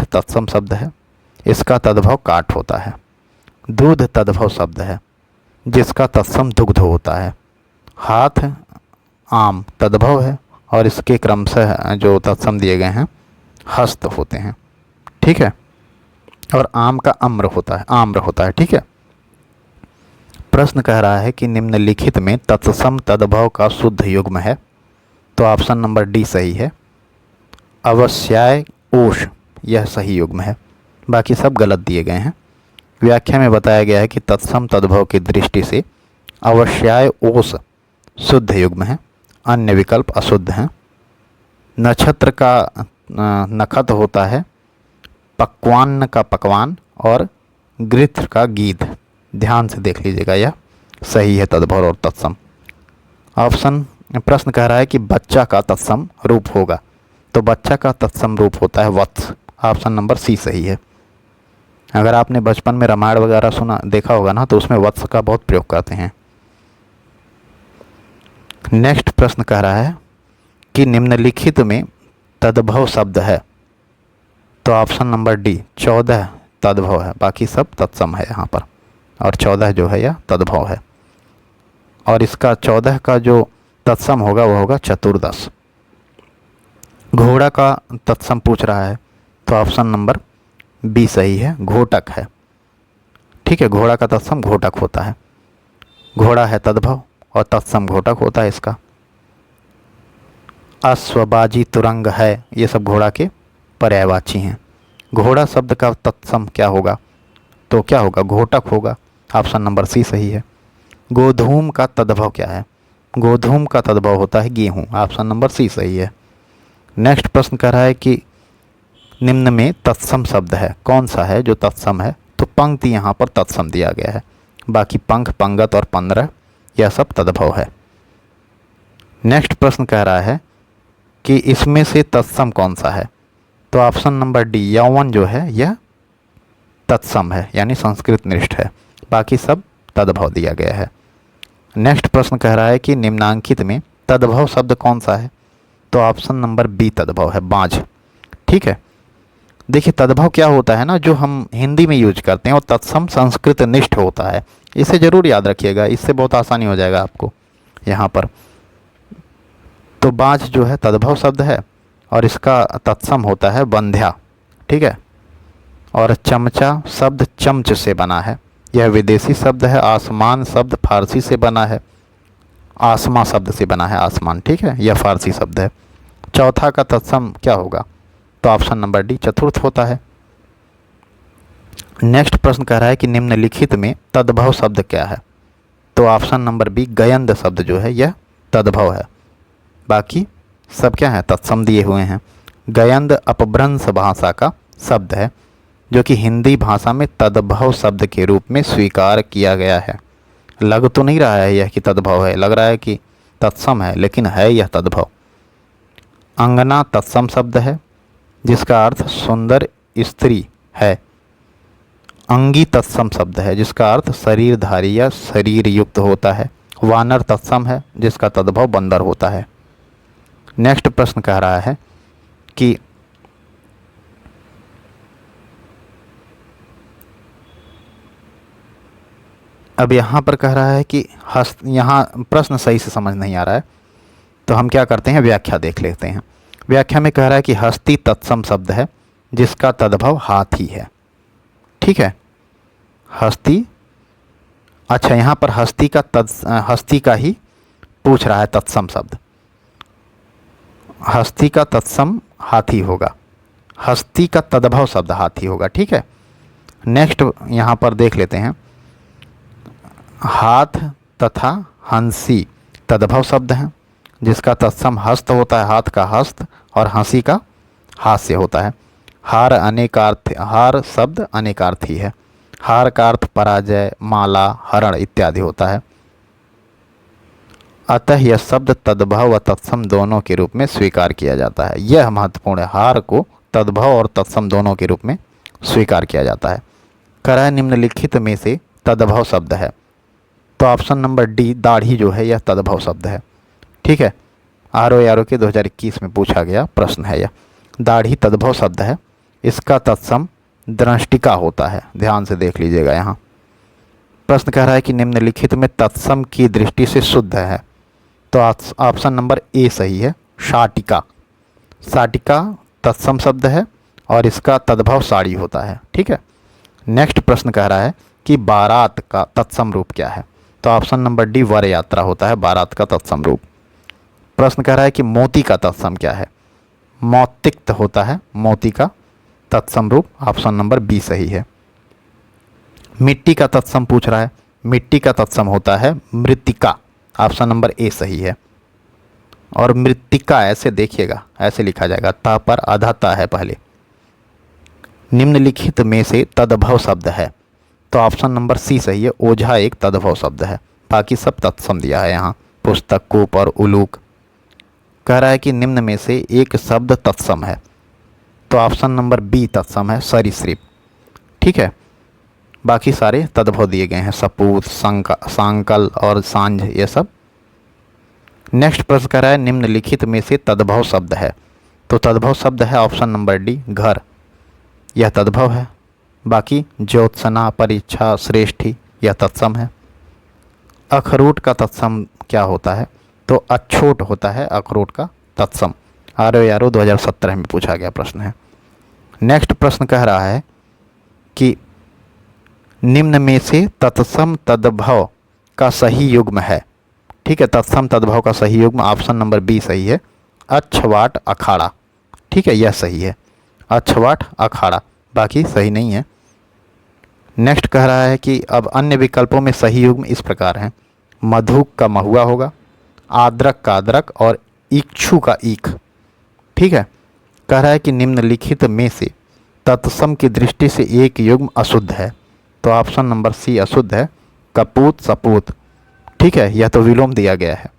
तत्सम शब्द है, इसका तद्भव काठ होता है। दूध तद्भव शब्द है, जिसका तत्सम दुग्ध होता है। हाथ आम तद्भव है, और इसके क्रमशः जो तत्सम दिए गए हैं हस्त होते हैं। ठीक है, और आम का आम्र होता है। ठीक है, प्रश्न कह रहा है कि निम्नलिखित में तत्सम तद्भव का शुद्ध युग्म है। तो ऑप्शन नंबर डी सही है, अवश्याय ओष, यह सही युग्म है। बाकी सब गलत दिए गए हैं। व्याख्या में बताया गया है कि तत्सम तद्भव की दृष्टि से अवश्याय ओष शुद्ध युग्म है, अन्य विकल्प अशुद्ध हैं। नक्षत्र का नखत होता है, पक्वान्न का पकवान, और गृत्र का गीध। ध्यान से देख लीजिएगा, यह सही है तद्भव और तत्सम। प्रश्न कह रहा है कि बच्चा का तत्सम रूप होगा। तो बच्चा का तत्सम रूप होता है वत्स। ऑप्शन नंबर सी सही है। अगर आपने बचपन में रामायण वगैरह देखा होगा ना, तो उसमें वत्स का बहुत प्रयोग करते हैं। नेक्स्ट प्रश्न कह रहा है कि निम्नलिखित में तद्भव शब्द है। तो ऑप्शन नंबर डी 14 तद्भव है, बाकी सब तत्सम है यहाँ पर, और 14 जो है यह तद्भव है। और इसका 14 का जो तत्सम होगा वह होगा चतुर्दश। घोड़ा का तत्सम पूछ रहा है, तो ऑप्शन नंबर बी सही है, घोटक है। ठीक है, घोड़ा का तत्सम घोटक होता है। घोड़ा है तद्भव और तत्सम घोटक होता है इसका। अश्वबाजी तुरंग है, ये सब घोड़ा के पर्यायवाची हैं। घोड़ा शब्द का तत्सम क्या होगा? तो क्या होगा? घोटक होगा। ऑप्शन नंबर सी सही है। गोधूम का तद्भव क्या है? गोधूम का तद्भव होता है गेहूँ। ऑप्शन नंबर सी सही है। नेक्स्ट प्रश्न कह रहा है कि निम्न में तत्सम शब्द है, कौन सा है जो तत्सम है? तो पंक्ति यहाँ पर तत्सम दिया गया है, बाकी पंख, पंगत और 15 यह सब तद्भव है। नेक्स्ट प्रश्न कह रहा है कि इसमें से तत्सम कौन सा है? तो ऑप्शन नंबर डी यौवन जो है यह तत्सम है, यानी संस्कृत निष्ठ है, बाकी सब तद्भव दिया गया है। नेक्स्ट प्रश्न कह रहा है कि निम्नांकित में तद्भव शब्द कौन सा है? तो ऑप्शन नंबर बी तद्भव है, बाँझ। ठीक है, देखिए तद्भव क्या होता है ना, जो हम हिंदी में यूज करते हैं, और तत्सम संस्कृत निष्ठ होता है। इसे जरूर याद रखिएगा, इससे बहुत आसानी हो जाएगा आपको यहाँ पर। तो बाँझ जो है तद्भव शब्द है, और इसका तत्सम होता है बंध्या। ठीक है, और चमचा शब्द चमच से बना है, यह विदेशी शब्द है। आसमान शब्द फारसी से बना है, आसमा शब्द से बना है आसमान। ठीक है, यह फारसी शब्द है। चौथा का तत्सम क्या होगा? तो ऑप्शन नंबर डी चतुर्थ होता है। नेक्स्ट प्रश्न कह रहा है कि निम्नलिखित में तद्भव शब्द क्या है? तो ऑप्शन नंबर बी गयंद शब्द जो है यह तद्भव है, बाकी सब क्या है? तत्सम दिए हुए हैं। गयंद अपभ्रंश भाषा का शब्द है, जो कि हिंदी भाषा में तद्भव शब्द के रूप में स्वीकार किया गया है। लग तो नहीं रहा है यह कि तद्भव है, लग रहा है कि तत्सम है, लेकिन है यह तद्भव। अंगना तत्सम शब्द है, जिसका अर्थ सुंदर स्त्री है। अंगी तत्सम शब्द है जिसका अर्थ शरीरधारी या शरीर युक्त होता है। वानर तत्सम है जिसका तद्भव बंदर होता है। नेक्स्ट प्रश्न कह रहा है कि अब यहाँ पर कह रहा है कि यहाँ प्रश्न सही से समझ नहीं आ रहा है, तो हम क्या करते हैं, व्याख्या देख लेते हैं। व्याख्या में कह रहा है कि हस्ती तत्सम शब्द है जिसका तद्भव हाथी है। ठीक है, हस्ती, अच्छा यहाँ पर हस्ती का ही पूछ रहा है तत्सम शब्द। हस्ती का तत्सम हाथी होगा, हस्ती का तद्भव शब्द हाथी होगा। ठीक है, नेक्स्ट यहाँ पर देख लेते हैं। हाथ तथा हंसी तद्भव शब्द हैं जिसका तत्सम हस्त होता है, हाथ का हस्त, और हंसी का हास्य होता है। हार शब्द अनेकार्थी है। हार का अर्थ पराजय, माला, हरण इत्यादि होता है। अतः यह शब्द तद्भव व तत्सम दोनों के रूप में स्वीकार किया जाता है। यह महत्वपूर्ण है, हार को तद्भव और तत्सम दोनों के रूप में स्वीकार किया जाता है। कह निम्नलिखित में से तद्भव शब्द है, तो ऑप्शन नंबर डी दाढ़ी जो है यह तद्भव शब्द है। ठीक है, ROARO के 2021 में पूछा गया प्रश्न है यह। दाढ़ी तद्भव शब्द है, इसका तत्सम दृष्टिका होता है। ध्यान से देख लीजिएगा। यहाँ प्रश्न कह रहा है कि निम्नलिखित में तत्सम की दृष्टि से शुद्ध है, तो ऑप्शन नंबर ए सही है, शाटिका। शाटिका तत्सम शब्द है और इसका तद्भव साड़ी होता है। ठीक है, नेक्स्ट प्रश्न कह रहा है कि बारात का तत्सम रूप क्या है, तो ऑप्शन नंबर डी वर यात्रा होता है बारात का तत्सम रूप। प्रश्न कह रहा है कि मोती का तत्सम क्या है, मौतिक्त होता है मोती का तत्सम रूप। ऑप्शन नंबर बी सही है। मिट्टी का तत्सम पूछ रहा है, मिट्टी का तत्सम होता है मृत्तिका। ऑप्शन नंबर ए सही है। और मृत्तिका ऐसे देखिएगा, ऐसे लिखा जाएगा, ता पर आधा ता है पहले। निम्नलिखित में से तद्भव शब्द है, तो ऑप्शन नंबर सी सही है, ओझा एक तद्भव शब्द है। बाकी सब तत्सम दिया है यहाँ, पुस्तक, कूप और उलूक। कह रहा है कि निम्न में से एक शब्द तत्सम है, तो ऑप्शन नंबर बी तत्सम है, सरीसृप। ठीक है, बाकी सारे तद्भव दिए गए हैं, सपूत, सांकल और सांझ, ये सब। नेक्स्ट प्रश्न कह रहा है निम्नलिखित में से तद्भव शब्द है, तो तद्भव शब्द है ऑप्शन नंबर डी घर, यह तद्भव है। बाकी ज्योत्सना, परीक्षा, श्रेष्ठी यह तत्सम है। अखरोट का तत्सम क्या होता है, तो अछोट होता है अखरोट का तत्सम। ROARO 2017 में पूछा गया प्रश्न है। नेक्स्ट प्रश्न कह रहा है कि निम्न में से तत्सम तद्भव का सही युग्म है। ठीक है, तत्सम तद्भव का सही युग्म ऑप्शन नंबर बी सही है, अच्छवाट अखाड़ा। ठीक है, यह सही है, अच्छवाट अखाड़ा, बाकी सही नहीं है। नेक्स्ट कह रहा है कि अब अन्य विकल्पों में सही युग्म इस प्रकार हैं, मधुक का महुआ होगा, आद्रक का अदरक और इक्षु का ईख। ठीक है, कह रहा है कि निम्नलिखित में से तत्सम की दृष्टि से एक युग्म अशुद्ध है, तो ऑप्शन नंबर सी अशुद्ध है, कपूत सपूत। ठीक है, यह तो विलोम दिया गया है।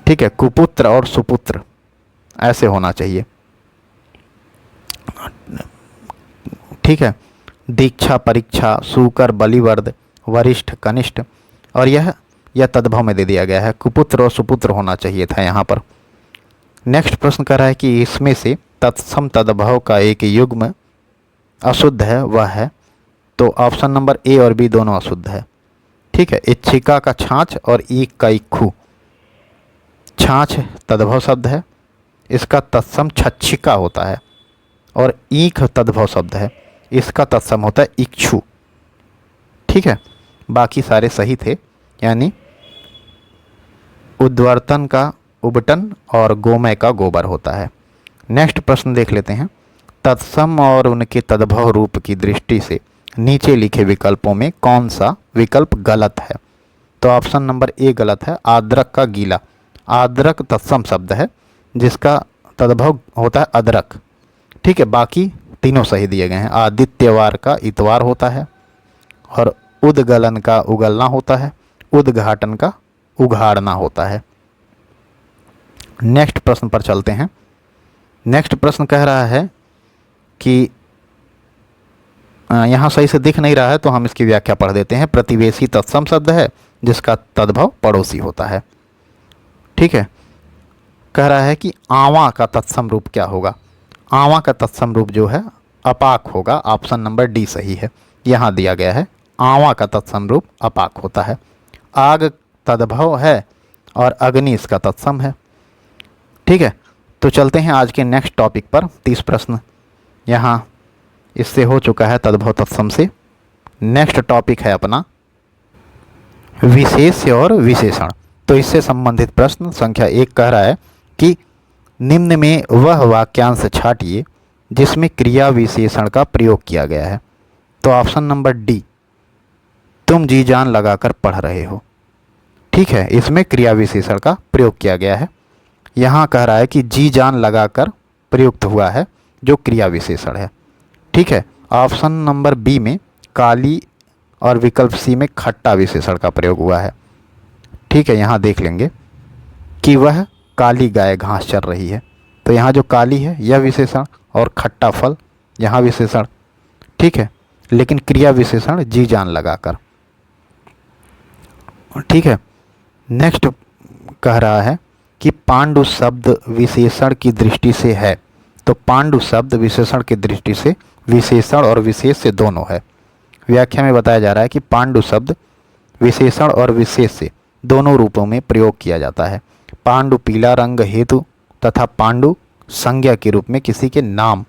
ठीक है, कुपुत्र और सुपुत्र ऐसे होना चाहिए। ठीक है, दीक्षा, परीक्षा, सूकर, बलिवर्द, वरिष्ठ, कनिष्ठ, और यह तद्भव में दे दिया गया है, कुपुत्र और सुपुत्र होना चाहिए था यहाँ पर। नेक्स्ट प्रश्न कर रहा है कि इसमें से तत्सम तद्भव का एक युग्म अशुद्ध है, वह है, तो ऑप्शन नंबर ए और बी दोनों अशुद्ध है। ठीक है, इच्छिका का छाछ और ईख का इक्खू। छाछ तद्भव शब्द है, इसका तत्सम छच्छिका होता है, और ईख तद्भव शब्द है, इसका तत्सम होता है इक्षु। ठीक है, बाकी सारे सही थे, यानी उद्वर्तन का उबटन और गोमय का गोबर होता है। नेक्स्ट प्रश्न देख लेते हैं। तत्सम और उनके तद्भव रूप की दृष्टि से नीचे लिखे विकल्पों में कौन सा विकल्प गलत है, तो ऑप्शन नंबर ए गलत है, आद्रक का गीला। आद्रक तत्सम शब्द है जिसका तद्भव होता है अदरक। ठीक है, बाकी तीनों सही दिए गए हैं। आदित्यवार का इतवार होता है, और उद्गलन का उगलना होता है, उद्घाटन का उघाड़ना होता है। नेक्स्ट प्रश्न पर चलते हैं। नेक्स्ट प्रश्न कह रहा है कि यहाँ सही से दिख नहीं रहा है तो हम इसकी व्याख्या पढ़ देते हैं। प्रतिवेशी तत्सम शब्द है जिसका तद्भव पड़ोसी होता है। ठीक है, कह रहा है कि आवा का तत्सम रूप क्या होगा। आवा का तत्सम रूप जो है अपाक होगा। ऑप्शन नंबर डी सही है। यहाँ दिया गया है आवा का तत्सम रूप अपाक होता है। आग तद्भव है और अग्नि इसका तत्सम है। ठीक है, तो चलते हैं आज के नेक्स्ट टॉपिक पर। 30 प्रश्न यहाँ इससे हो चुका है तद्भव तत्सम से। नेक्स्ट टॉपिक है अपना विशेष्य और विशेषण। तो इससे संबंधित प्रश्न संख्या 1 कह रहा है कि निम्न में वह वाक्यांश छाटिए जिसमें क्रिया विशेषण का प्रयोग किया गया है। तो ऑप्शन नंबर डी, तुम जी जान लगाकर पढ़ रहे हो। ठीक है, इसमें क्रिया विशेषण का प्रयोग किया गया है। यहाँ कह रहा है कि जी जान लगाकर प्रयुक्त हुआ है जो क्रिया विशेषण है। ठीक है, ऑप्शन नंबर बी में काली और विकल्प सी में खट्टा विशेषण का प्रयोग हुआ है। ठीक है, यहाँ देख लेंगे कि वह काली गाय घास चर रही है। तो यहाँ जो काली है यह विशेषण और खट्टा फल यहाँ विशेषण। ठीक है, लेकिन क्रिया विशेषण जी जान लगाकर। ठीक है, नेक्स्ट कह रहा है कि पांडु शब्द विशेषण की दृष्टि से है। तो पांडु शब्द विशेषण की दृष्टि से विशेषण और विशेष से दोनों है। व्याख्या में बताया जा रहा है कि पांडु शब्द विशेषण और विशेष से दोनों रूपों में प्रयोग किया जाता है। पांडु पीला रंग हेतु तथा पांडु संज्ञा के रूप में किसी के नाम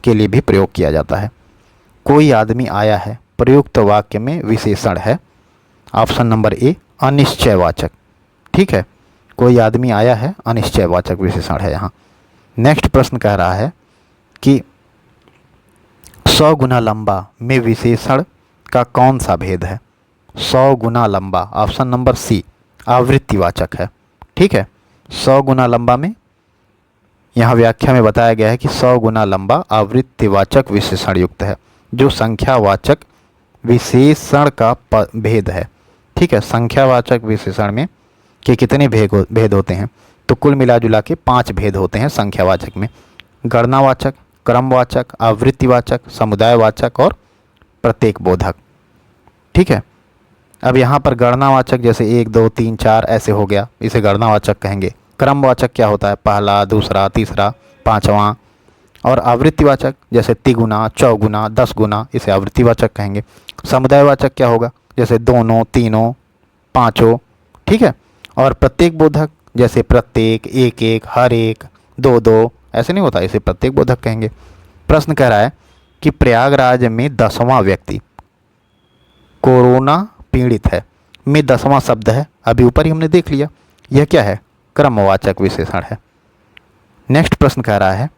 के लिए भी प्रयोग किया जाता है। कोई आदमी आया है प्रयुक्त वाक्य में विशेषण है। ऑप्शन नंबर ए अनिश्चयवाचक। ठीक है, कोई आदमी आया है अनिश्चयवाचक विशेषण है यहाँ। नेक्स्ट प्रश्न कह रहा है कि 100 गुना लंबा में विशेषण का कौन सा भेद है। 100 गुना लंबा, ऑप्शन नंबर सी आवृत्तिवाचक है। ठीक है, 100 गुना लंबा में यहाँ व्याख्या में बताया गया है कि 100 गुना लंबा आवृत्तिवाचक विशेषण युक्त है जो संख्यावाचक विशेषण का भेद है। ठीक है, संख्यावाचक विशेषण में कि कितने भेद होते हैं। तो कुल मिला जुला के 5 भेद होते हैं संख्यावाचक में। गणनावाचक, क्रमवाचक, आवृत्तिवाचक, समुदायवाचक और प्रत्येक बोधक। ठीक है, अब यहाँ पर गणनावाचक जैसे 1 2 3 4 ऐसे हो गया, इसे गणनावाचक कहेंगे। क्रमवाचक क्या होता है, पहला, दूसरा, तीसरा, पांचवा। और आवृत्तिवाचक जैसे तिगुना, चौगुना, 10 गुना, इसे आवृत्तिवाचक कहेंगे। समुदायवाचक क्या होगा, जैसे दोनों, तीनों, पाँचों। ठीक है, और प्रत्येक बोधक जैसे प्रत्येक, एक एक, हर एक, दो दो, ऐसे नहीं होता, इसे प्रत्येक बोधक कहेंगे। प्रश्न कह रहा है कि प्रयागराज में 10वां व्यक्ति कोरोना पीड़ित है में 10वां शब्द है। अभी ऊपर ही हमने देख लिया, यह क्या है, क्रमवाचक विशेषण है। नेक्स्ट प्रश्न कह रहा है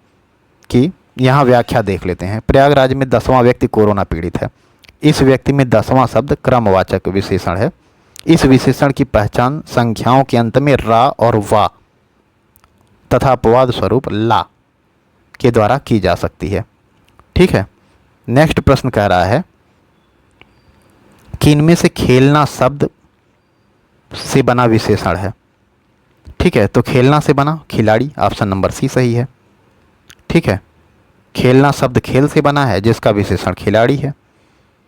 कि यहाँ व्याख्या देख लेते हैं। प्रयागराज में 10वां व्यक्ति कोरोना पीड़ित है। इस व्यक्ति में 10वां शब्द क्रमवाचक विशेषण है। इस विशेषण की पहचान संख्याओं के अंत में रा और वा तथा अपवाद स्वरूप ला के द्वारा की जा सकती है। ठीक है, नेक्स्ट प्रश्न कह रहा है कि इनमें से खेलना शब्द से बना विशेषण है। ठीक है, तो खेलना से बना खिलाड़ी, ऑप्शन नंबर सी सही है। ठीक है, खेलना शब्द खेल से बना है जिसका विशेषण खिलाड़ी है।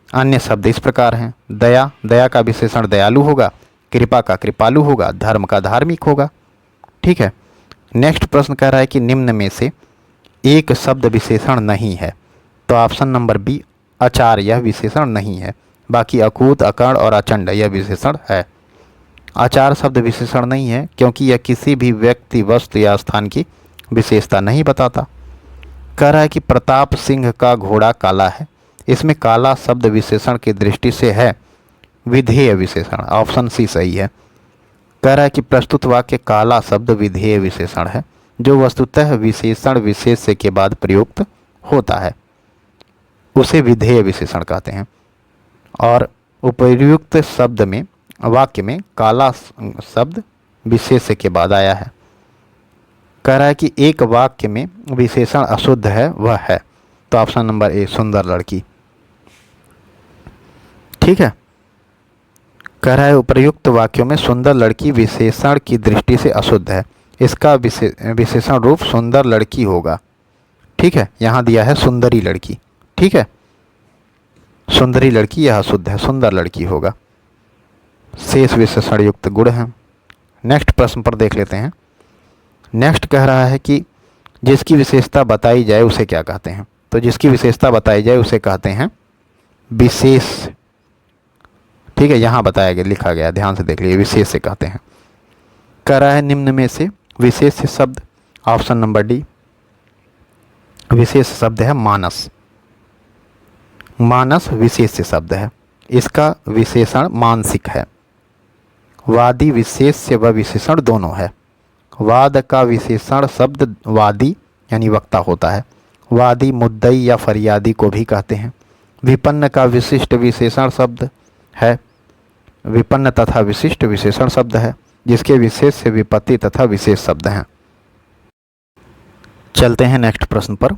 अन्य शब्द इस प्रकार हैं। दया, दया का विशेषण दयालु होगा। कृपा का कृपालु होगा। धर्म का धार्मिक होगा। ठीक है, नेक्स्ट प्रश्न कह रहा है कि निम्न में से एक शब्द विशेषण नहीं है। तो ऑप्शन नंबर बी आचार यह विशेषण नहीं है। बाकी अकूत, अकर्ण और अचंड यह विशेषण है। आचार शब्द विशेषण नहीं है क्योंकि यह किसी भी व्यक्ति, वस्तु या स्थान की विशेषता नहीं बताता। कह रहा है कि प्रताप सिंह का घोड़ा काला है। इसमें काला शब्द विशेषण की दृष्टि से है विधेय विशेषण, ऑप्शन सी सही है। कह रहा है कि प्रस्तुत वाक्य काला शब्द विधेय विशेषण है जो वस्तुतः विशेषण विशेष्य के बाद प्रयुक्त होता है, उसे विधेय विशेषण कहते हैं। और उपर्युक्त शब्द में वाक्य में काला शब्द विशेष्य के बाद आया है। कह रहा है कि एक वाक्य में विशेषण अशुद्ध है, वह है। तो ऑप्शन नंबर ए सुंदर लड़की। ठीक है, कह रहा है उपर्युक्त वाक्यों में सुंदर लड़की विशेषण की दृष्टि से अशुद्ध है। इसका विशेषण रूप सुंदर लड़की होगा। ठीक है, यहाँ दिया है सुंदरी लड़की। ठीक है, सुंदरी लड़की यह शुद्ध है, सुंदर लड़की होगा। शेष विशेषण युक्त गुण हैं। नेक्स्ट प्रश्न पर देख लेते हैं। नेक्स्ट कह रहा है कि जिसकी विशेषता बताई जाए उसे क्या कहते हैं। तो जिसकी विशेषता बताई जाए उसे कहते हैं विशेष। ठीक है, यहाँ बताया गया, लिखा गया, ध्यान से देख लीजिए, विशेष से कहते हैं। कह रहा है निम्न में से विशेष शब्द, ऑप्शन नंबर डी, विशेष शब्द है मानस। मानस विशेष शब्द है, इसका विशेषण मानसिक है। वादी विशेष्य व विशेषण दोनों है। वाद का विशेषण शब्द वादी यानी वक्ता होता है। वादी मुद्दई या फरियादी को भी कहते हैं। विपन्न का विशिष्ट विशेषण शब्द है। विपन्न तथा विशिष्ट विशेषण शब्द है, जिसके विशेष से विपत्ति तथा विशेष शब्द हैं। चलते हैं नेक्स्ट प्रश्न पर।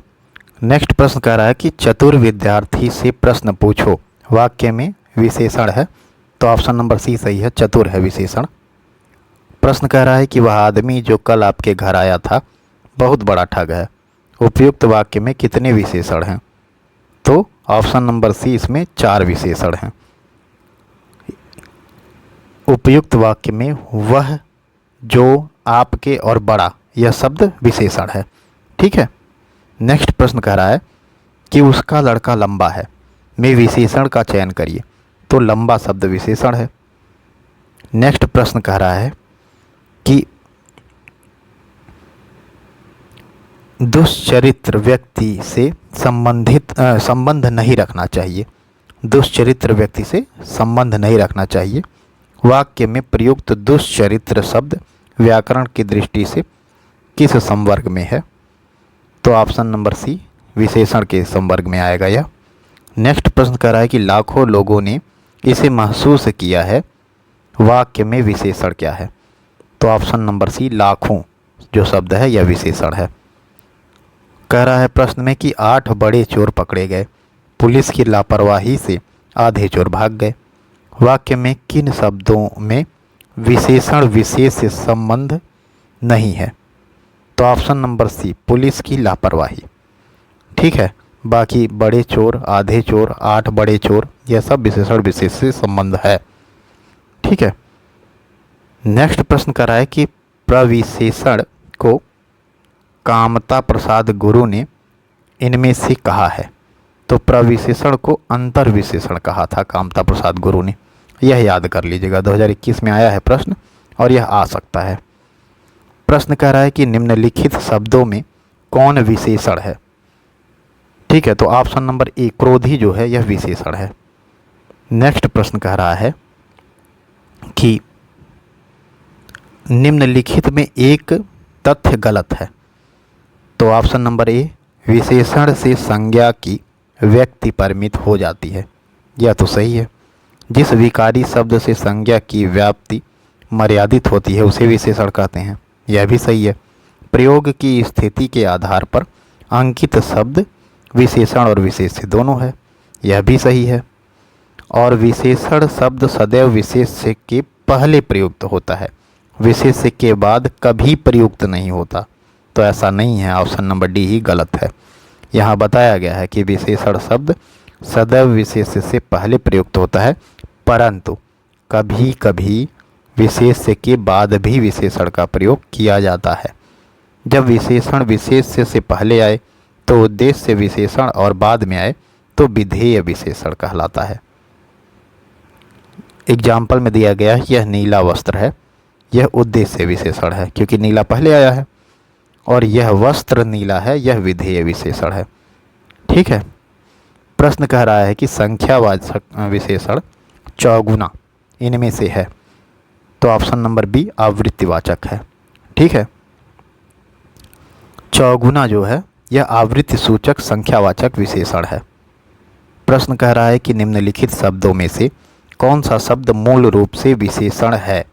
नेक्स्ट प्रश्न कह रहा है कि चतुर विद्यार्थी से प्रश्न पूछो, वाक्य में विशेषण है। तो ऑप्शन नंबर सी सही है, चतुर है विशेषण। प्रश्न कह रहा है कि वह आदमी जो कल आपके घर आया था बहुत बड़ा ठग है। उपयुक्त वाक्य में कितने विशेषण हैं। तो ऑप्शन नंबर सी, इसमें 4 विशेषण हैं। उपयुक्त वाक्य में वह, जो, आपके और बड़ा, यह शब्द विशेषण है। ठीक है, नेक्स्ट प्रश्न कह रहा है कि उसका लड़का लंबा है, में विशेषण का चयन करिए। तो लंबा शब्द विशेषण है। नेक्स्ट प्रश्न कह रहा है कि दुष्चरित्र व्यक्ति से संबंध नहीं रखना चाहिए। दुष्चरित्र व्यक्ति से संबंध नहीं रखना चाहिए। वाक्य में प्रयुक्त दुष्चरित्र शब्द व्याकरण की दृष्टि से किस संवर्ग में है। तो ऑप्शन नंबर सी, विशेषण के संवर्ग में आएगा यह। नेक्स्ट प्रश्न कह रहा है कि लाखों लोगों ने इसे महसूस किया है। वाक्य में विशेषण क्या है। तो ऑप्शन नंबर सी, लाखों जो शब्द है यह विशेषण है। कह रहा है प्रश्न में कि 8 बड़े चोर पकड़े गए, पुलिस की लापरवाही से आधे चोर भाग गए। वाक्य में किन शब्दों में विशेषण विशेष से संबंध नहीं है। तो ऑप्शन नंबर सी, पुलिस की लापरवाही। ठीक है, बाकी बड़े चोर, आधे चोर, 8 बड़े चोर, यह सब विशेषण विशेष से संबंध है। ठीक है, नेक्स्ट प्रश्न कर रहा है कि प्रविशेषण को कामता प्रसाद गुरु ने इनमें से कहा है। तो प्रविशेषण को अंतर विशेषण कहा था कामता प्रसाद गुरु ने। यह याद कर लीजिएगा, 2021 में आया है प्रश्न और यह आ सकता है। प्रश्न कह रहा है कि निम्नलिखित शब्दों में कौन विशेषण है। ठीक है, तो ऑप्शन नंबर ए, क्रोधी जो है यह विशेषण है। नेक्स्ट प्रश्न कह रहा है कि निम्नलिखित में एक तथ्य गलत है। तो ऑप्शन नंबर ए, विशेषण से संज्ञा की व्यक्ति परिमित हो जाती है, यह तो सही है। जिस विकारी शब्द से संज्ञा की व्याप्ति मर्यादित होती है उसे विशेषण कहते हैं, यह भी सही है। प्रयोग की स्थिति के आधार पर अंकित शब्द विशेषण और विशेष्य दोनों है, यह भी सही है। और विशेषण शब्द सदैव विशेष्य के पहले प्रयुक्त होता है, विशेष्य के बाद कभी प्रयुक्त नहीं होता। तो ऐसा नहीं है, ऑप्शन नंबर डी ही गलत है। यहाँ बताया गया है कि विशेषण शब्द सदैव विशेष्य से पहले प्रयुक्त होता है, परंतु कभी कभी विशेष्य के बाद भी विशेषण का प्रयोग किया जाता है। जब विशेषण विशेष्य से पहले आए तो उद्देश्य विशेषण और बाद में आए तो विधेय विशेषण कहलाता है। एग्जाम्पल में दिया गया है, यह नीला वस्त्र है, यह उद्देश्य विशेषण है क्योंकि नीला पहले आया है, और यह वस्त्र नीला है, यह विधेय विशेषण है। ठीक है, प्रश्न कह रहा है कि संख्यावाचक विशेषण चौगुना इनमें से है। तो ऑप्शन नंबर बी, आवृत्तिवाचक है। ठीक है, चौगुना जो है यह आवृत्ति सूचक संख्यावाचक विशेषण है। प्रश्न कह रहा है कि निम्नलिखित शब्दों में से कौन सा शब्द मूल रूप से विशेषण है।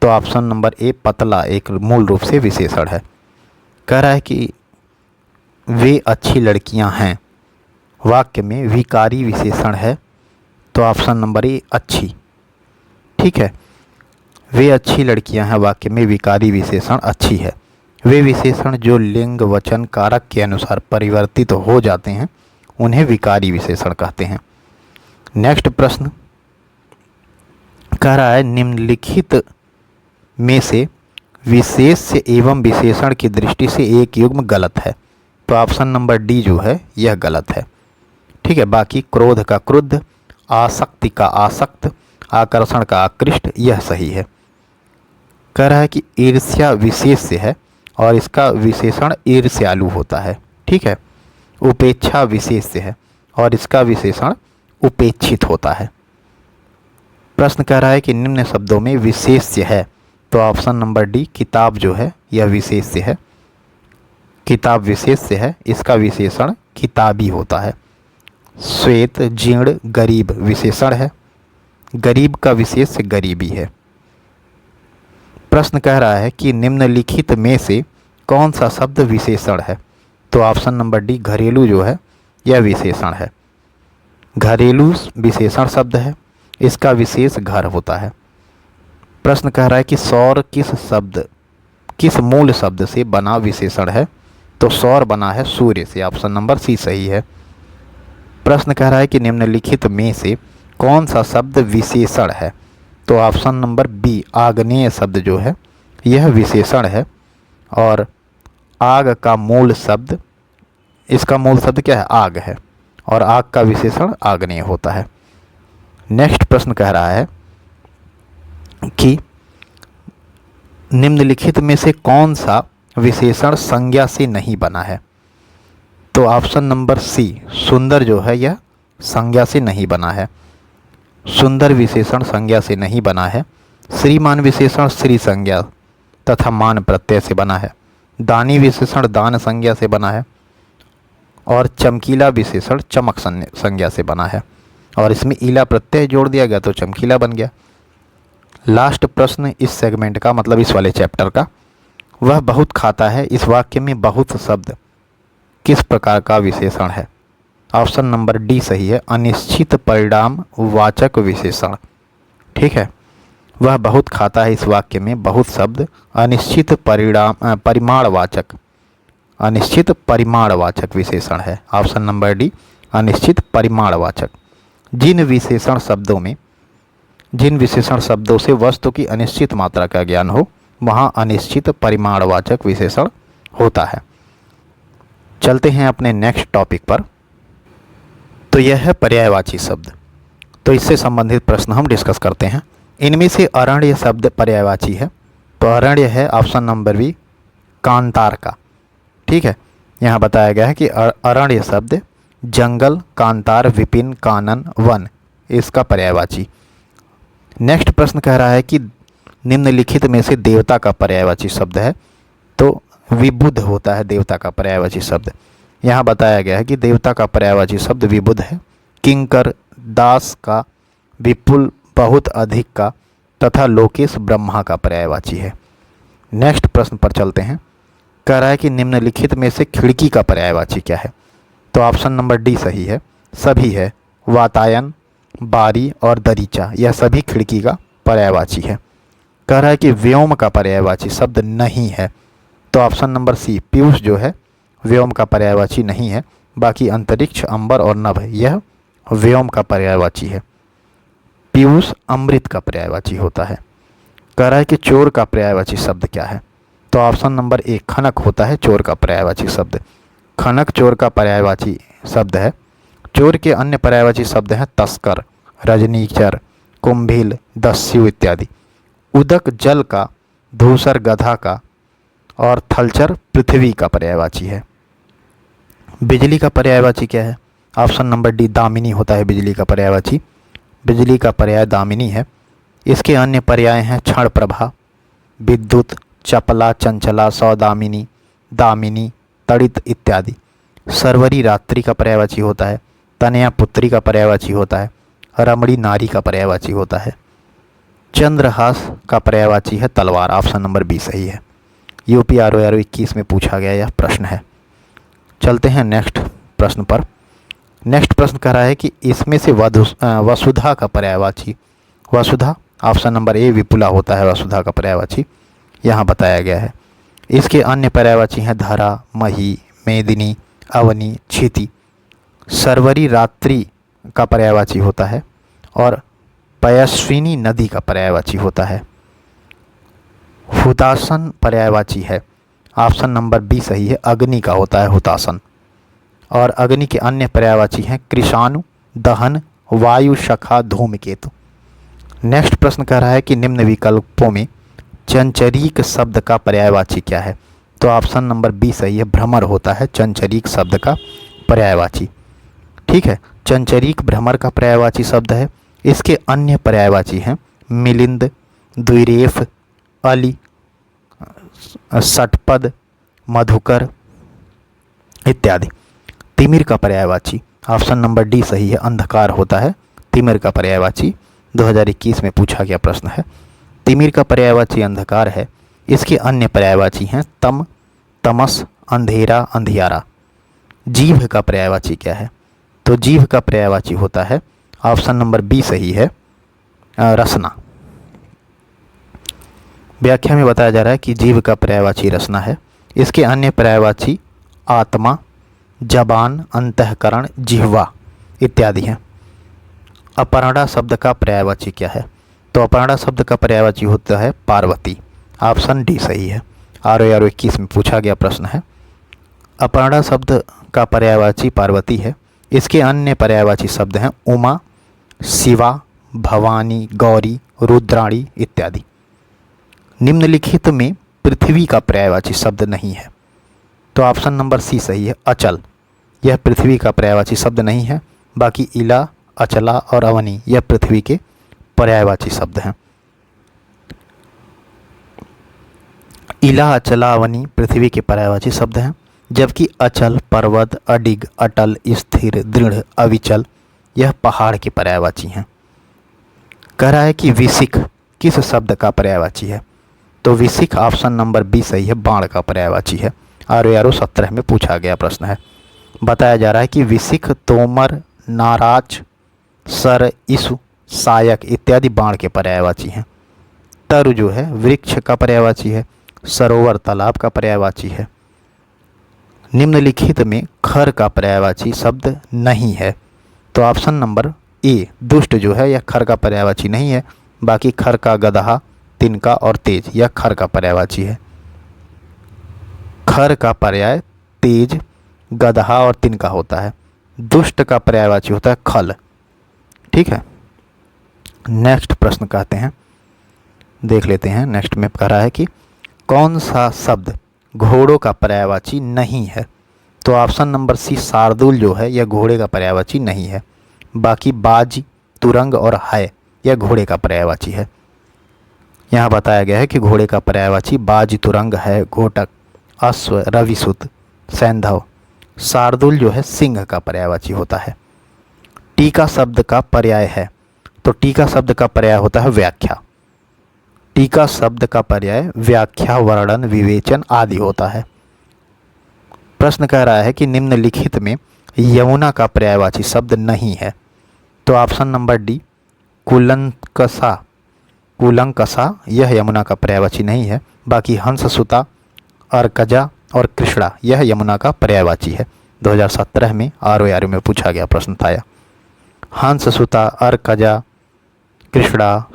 तो ऑप्शन नंबर ए, पतला एक मूल रूप से विशेषण है। कह रहा है कि वे अच्छी लड़कियां हैं, वाक्य में विकारी विशेषण है। तो ऑप्शन नंबर ए, अच्छी। ठीक है, वे अच्छी लड़कियां हैं, वाक्य में विकारी विशेषण अच्छी है। वे विशेषण जो लिंग वचन कारक के अनुसार परिवर्तित हो जाते हैं उन्हें विकारी विशेषण कहते हैं। नेक्स्ट प्रश्न कह रहा है निम्नलिखित में से विशेष्य एवं विशेषण की दृष्टि से एक युग्म गलत है। तो ऑप्शन नंबर डी जो है यह गलत है। ठीक है, बाकी क्रोध का क्रुद्ध, आसक्ति का आसक्त, आकर्षण का आकृष्ट यह सही है। कह रहा है कि ईर्ष्या विशेष्य है और इसका विशेषण ईर्ष्यालु होता है। ठीक है, उपेक्षा विशेष्य है और इसका विशेषण उपेक्षित होता है। प्रश्न कह रहा है कि निम्न शब्दों में विशेष्य है। तो ऑप्शन नंबर डी किताब जो है यह विशेष्य है। किताब विशेष्य है, इसका विशेषण किताबी होता है। श्वेत जीर्ण गरीब विशेषण है, गरीब का विशेष्य गरीबी है। प्रश्न कह रहा है कि निम्नलिखित में से कौन सा शब्द विशेषण है। तो ऑप्शन नंबर डी घरेलू जो है यह विशेषण है। घरेलू विशेषण शब्द है, इसका विशेष घर होता है। प्रश्न कह रहा है कि सौर किस मूल शब्द से बना विशेषण है। तो सौर बना है सूर्य से। ऑप्शन नंबर सी सही है। प्रश्न कह रहा है कि निम्नलिखित में से कौन सा शब्द विशेषण है। तो ऑप्शन नंबर बी आग्नेय शब्द जो है यह विशेषण है और आग का मूल शब्द, इसका मूल शब्द क्या है, आग है और आग का विशेषण आग्नेय होता है। नेक्स्ट प्रश्न कह रहा है कि निम्नलिखित में से कौन सा विशेषण संज्ञा से नहीं बना है। तो ऑप्शन नंबर सी सुंदर जो है यह संज्ञा से नहीं बना है। सुंदर विशेषण संज्ञा से नहीं बना है। श्रीमान विशेषण श्री संज्ञा तथा मान प्रत्यय से बना है। दानी विशेषण दान संज्ञा से बना है और चमकीला विशेषण चमक संज्ञा से बना है और इसमें ईला प्रत्यय जोड़ दिया गया तो चमकीला बन गया। लास्ट प्रश्न इस सेगमेंट का, मतलब इस वाले चैप्टर का, वह बहुत खाता है इस वाक्य में बहुत शब्द किस प्रकार का विशेषण है। ऑप्शन नंबर डी सही है, अनिश्चित परिणाम वाचक विशेषण। ठीक है, वह बहुत खाता है इस वाक्य में बहुत शब्द अनिश्चित परिमाणवाचक विशेषण है। ऑप्शन नंबर डी अनिश्चित परिमाणवाचक। जिन विशेषण शब्दों से वस्तु की अनिश्चित मात्रा का ज्ञान हो वहाँ अनिश्चित परिमाणवाचक विशेषण होता है। चलते हैं अपने नेक्स्ट टॉपिक पर। तो यह है पर्यायवाची शब्द। तो इससे संबंधित प्रश्न हम डिस्कस करते हैं। इनमें से अरण्य शब्द पर्यायवाची है। तो अरण्य है ऑप्शन नंबर बी कांतार का। ठीक है, यहाँ बताया गया है कि अरण्य शब्द जंगल, कांतार, विपिन, कानन, वन इसका पर्यायवाची। नेक्स्ट प्रश्न कह रहा है कि निम्नलिखित में से देवता का पर्यायवाची शब्द है। तो विबुध होता है देवता का पर्यायवाची शब्द। यहाँ बताया गया है कि देवता का पर्यायवाची शब्द विबुध है। किंकर दास का, विपुल बहुत अधिक का तथा लोकेश ब्रह्मा का पर्यायवाची है। नेक्स्ट प्रश्न पर चलते हैं। कह रहा है कि निम्नलिखित में से खिड़की का पर्यायवाची क्या है। तो ऑप्शन नंबर डी सही है, सभी है। वातायन, बारी और दरीचा यह सभी खिड़की का पर्यायवाची है। कह रहा है कि व्योम का पर्यायवाची शब्द नहीं है। तो ऑप्शन नंबर सी पीयूष जो है व्योम का पर्यायवाची नहीं है। बाकी अंतरिक्ष, अंबर और नभ यह व्योम का पर्यायवाची है। पीयूष अमृत का पर्यायवाची होता है। कह रहा है कि चोर का पर्यायवाची शब्द क्या है। तो ऑप्शन नंबर ए खनक होता है चोर का पर्यायवाची शब्द। खनक चोर का पर्यायवाची शब्द है। चोर के अन्य पर्यायवाची शब्द हैं तस्कर, रजनीचर, कुंभील, दस्यु इत्यादि। उदक जल का, धूसर गधा का और थलचर पृथ्वी का पर्यायवाची है। बिजली का पर्यायवाची क्या है। ऑप्शन नंबर डी दामिनी होता है बिजली का पर्यायवाची। बिजली का पर्याय दामिनी है। इसके अन्य पर्याय हैं क्षण प्रभा, विद्युत, चपला, चंचला, सौदामिनी, दामिनी, तड़ित इत्यादि। सरवरी रात्रि का पर्यायवाची होता है। तनया पुत्री का पर्यायवाची होता है। रमणी नारी का पर्यायवाची होता है। चंद्रहास का पर्यायवाची है तलवार। ऑप्शन नंबर बी सही है। यूपी ROR 21 में पूछा गया यह प्रश्न है। चलते हैं नेक्स्ट प्रश्न पर। नेक्स्ट प्रश्न कह रहा है कि इसमें से वसुधा का पर्यायवाची, वसुधा ऑप्शन नंबर ए विपुला होता है वसुधा का पर्यायवाची। यहाँ बताया गया है। इसके अन्य पर्यायवाची हैं धरा, मही, मेदिनी, अवनी, क्षिति। सरवरी रात्रि का पर्यायवाची होता है और पयस्विनी नदी का पर्यायवाची होता है। हुतासन पर्यायवाची है, ऑप्शन नंबर बी सही है, अग्नि का होता है हुतासन। और अग्नि के अन्य पर्यायवाची हैं कृषाणु, दहन, वायु, शखा, धूमकेतु। नेक्स्ट प्रश्न कह रहा है कि निम्न विकल्पों में चंचरीक शब्द का पर्यायवाची क्या है? तो ऑप्शन नंबर बी सही है, भ्रमर होता है चंचरीक शब्द का पर्यायवाची। ठीक है, चंचरीक भ्रमर का पर्यायवाची शब्द है। इसके अन्य पर्यायवाची हैं मिलिंद, द्विरेफ, अली, षटपद, मधुकर इत्यादि। तिमिर का पर्यायवाची ऑप्शन नंबर डी सही है, अंधकार होता है तिमिर का पर्यायवाची। 2021 में पूछा गया प्रश्न है। तिमिर का पर्यायवाची अंधकार है। इसके अन्य पर्यायवाची हैं तम, तमस, अंधेरा, अंधियारा। जीभ का पर्यायवाची क्या है? तो जीभ का पर्यायवाची होता है, ऑप्शन नंबर बी सही है, रसना। व्याख्या में बताया जा रहा है कि जीभ का पर्यायवाची रसना है। इसके अन्य पर्यायवाची आत्मा, जबान, अंतःकरण, जिह्वा इत्यादि हैं। अपर्णा शब्द का पर्यायवाची क्या है? तो अपर्णा शब्द का पर्यायवाची होता है पार्वती, ऑप्शन डी सही है। ROR 21 में पूछा गया प्रश्न है। अपर्णा शब्द का पर्यायवाची पार्वती है। इसके अन्य पर्यायवाची शब्द हैं उमा, शिवा, भवानी, गौरी, रुद्राणी इत्यादि। निम्नलिखित में पृथ्वी का पर्यायवाची शब्द नहीं है। तो ऑप्शन नंबर सी सही है, अचल। यह पृथ्वी का पर्यायवाची शब्द नहीं है। बाकी इला, अचला और अवनी यह पृथ्वी के पर्यायवाची शब्द हैं। इला, अचला, अवनी पृथ्वी के पर्यायवाची शब्द हैं, जबकि अचल, पर्वत, अडिग, अटल, स्थिर, दृढ़, अविचल यह पहाड़ के पर्यायवाची हैं। कह रहा है कि विसिख किस शब्द का पर्यायवाची है? तो विसिख ऑप्शन नंबर बी सही है, बाण का पर्यायवाची है। ROR 17 में पूछा गया प्रश्न है। बताया जा रहा है कि विसिख, तोमर, नाराज, सर, इसु, सायक इत्यादि बाण के पर्यायवाची हैं। तरु जो है वृक्ष का पर्यायवाची है। सरोवर तालाब का पर्यायवाची है। निम्नलिखित में खर का पर्यायवाची शब्द नहीं है। तो ऑप्शन नंबर ए दुष्ट जो है यह खर का पर्यायवाची नहीं है। बाकी खर का गदहा, तिनका और तेज यह खर का पर्यायवाची है। खर का पर्याय तेज, गदहा और तिनका होता है। दुष्ट का पर्यायवाची होता है खल। ठीक है, नेक्स्ट प्रश्न कहते हैं, देख लेते हैं। नेक्स्ट में कह रहा है कि कौन सा शब्द घोड़ों का पर्यायवाची नहीं है? तो ऑप्शन नंबर सी शार्दुल जो है यह घोड़े का पर्यायवाची नहीं है। बाकी बाज, तुरंग और है यह घोड़े का पर्यायवाची है। यहाँ बताया गया है कि घोड़े का पर्यायवाची बाज, तुरंग, है, घोटक, अश्व, रविसुत, सैंधव। शार्दुल जो है सिंह का पर्यायवाची होता है। टीका शब्द का पर्याय है। तो टीका शब्द का पर्याय होता है व्याख्या। टीका शब्द का पर्याय व्याख्या, वर्णन, विवेचन आदि होता है। प्रश्न कह रहा है कि निम्नलिखित में यमुना का पर्यायवाची शब्द नहीं है। तो ऑप्शन नंबर डी कुलंकसा, कुलंकसा यह यमुना का पर्यायवाची नहीं है। बाकी हंससुता, अर्कजा और कृष्णा यह यमुना का पर्यायवाची है। 2017 में ROR में पूछा गया प्रश्न था यह। हंससुता, अर्कजा, कृष्णा,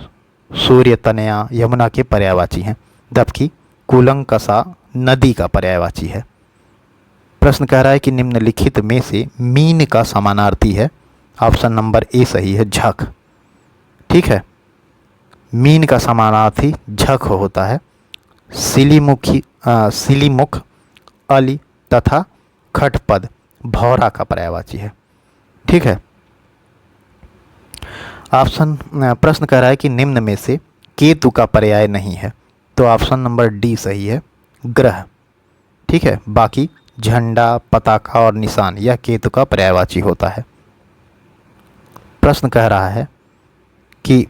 सूर्य तनया यमुना के पर्यायवाची हैं, जबकि कुलंकसा नदी का पर्यायवाची है। प्रश्न कह रहा है कि निम्नलिखित में से मीन का समानार्थी है। ऑप्शन नंबर ए सही है, झक। ठीक है, मीन का समानार्थी झक होता है। सिलीमुख, अली तथा खटपद भौरा का पर्यायवाची है। ठीक है, प्रश्न कह रहा है कि निम्न में से केतु का पर्याय नहीं है। तो ऑप्शन नंबर डी सही है, ग्रह। ठीक है, बाकी झंडा, पताका और निशान यह केतु का पर्यायवाची होता है। प्रश्न कह रहा है कि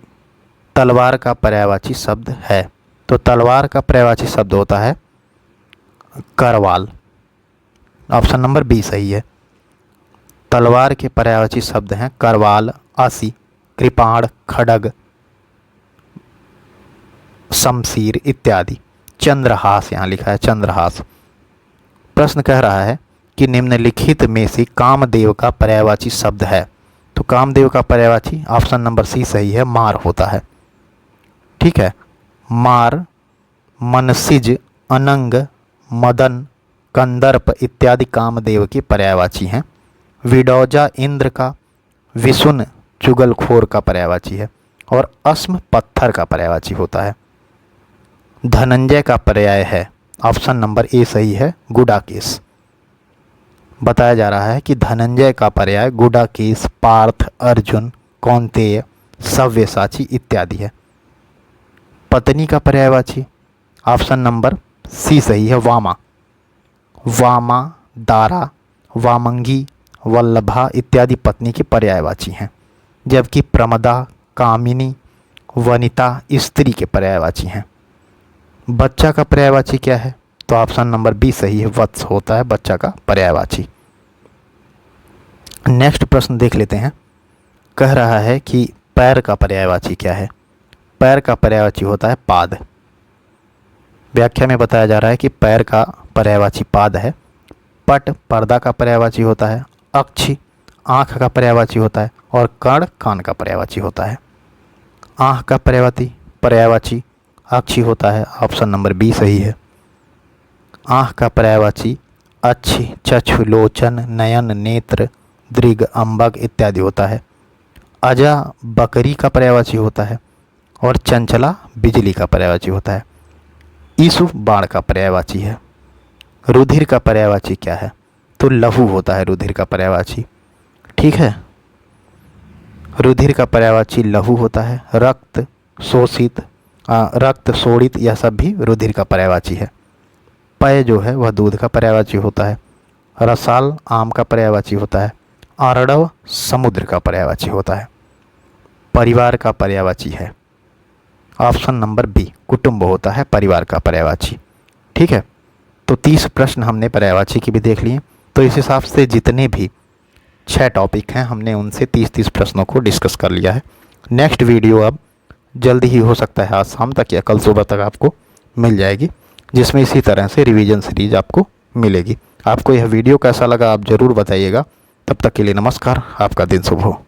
तलवार का पर्यायवाची शब्द है। तो तलवार का पर्यायवाची शब्द होता है करवाल। ऑप्शन नंबर बी सही है। तलवार के पर्यायवाची शब्द हैं करवाल, आसी, कृपाण, खड्ग, शमशीर इत्यादि। चंद्रहास यहाँ लिखा है, चंद्रहास। प्रश्न कह रहा है कि निम्नलिखित में से कामदेव का पर्यायवाची शब्द है। तो कामदेव का पर्यायवाची ऑप्शन नंबर सी सही है, मार होता है। ठीक है, मार, मनसिज, अनंग, मदन, कंदर्प इत्यादि कामदेव के पर्यायवाची हैं। विडौजा इंद्र का, विशुन चुगलखोर का पर्यायवाची है और अस्म पत्थर का पर्यायवाची होता है। धनंजय का पर्याय है ऑप्शन नंबर ए सही है, गुडाकेश। बताया जा रहा है कि धनंजय का पर्याय गुडाकेश, पार्थ, अर्जुन, कौंतेय, सव्यसाची इत्यादि है। पत्नी का पर्यायवाची ऑप्शन नंबर सी सही है, वामा। वामा, दारा, वामंगी, वल्लभा इत्यादि पत्नी की पर्यायवाची हैं, जबकि प्रमदा, कामिनी, वनिता स्त्री के पर्यायवाची हैं। बच्चा का पर्यायवाची क्या है? तो ऑप्शन नंबर बी सही है, वत्स होता है बच्चा का पर्यायवाची। नेक्स्ट प्रश्न देख लेते हैं। कह रहा है कि पैर का पर्यायवाची क्या है? पैर का पर्यायवाची होता है पाद। व्याख्या में बताया जा रहा है कि पैर का पर्यायवाची पाद है। पट पर्दा का पर्यायवाची होता है। अक्षि आँख का पर्यायवाची होता है और कर्ण कान का पर्यायवाची होता है। आँख का पर्यायवाची अक्षि होता है, ऑप्शन नंबर बी सही है। आँख का पर्यायवाची अच्छी, चक्षु, लोचन, नयन, नेत्र, दृग, अम्बग इत्यादि होता है। अजा बकरी का पर्यायवाची होता है और चंचला बिजली का पर्यायवाची होता है। ईसु बाण का पर्यायवाची है। रुधिर का पर्यायवाची क्या है? तो लहू होता है रुधिर का पर्यायवाची। ठीक है, रुधिर का पर्यायवाची लहू होता है। रक्त, शोषित, रक्त, शोणित यह सब भी रुधिर का पर्यायवाची है। पय जो है वह दूध का पर्यायवाची होता है। रसाल आम का पर्यायवाची होता है। आरडव समुद्र का पर्यायवाची होता है। परिवार का पर्यायवाची है ऑप्शन नंबर बी, कुटुंब होता है परिवार का पर्यायवाची। ठीक है, तो 30 प्रश्न हमने पर्यायवाची की भी देख लिए। तो इस हिसाब से जितने भी 6 टॉपिक हैं हमने उनसे 30-30 प्रश्नों को डिस्कस कर लिया है। नेक्स्ट वीडियो अब जल्दी ही हो सकता है आज शाम तक या कल सुबह तक आपको मिल जाएगी, जिसमें इसी तरह से रिवीजन सीरीज आपको मिलेगी। आपको यह वीडियो कैसा लगा आप ज़रूर बताइएगा। तब तक के लिए नमस्कार, आपका दिन शुभ हो।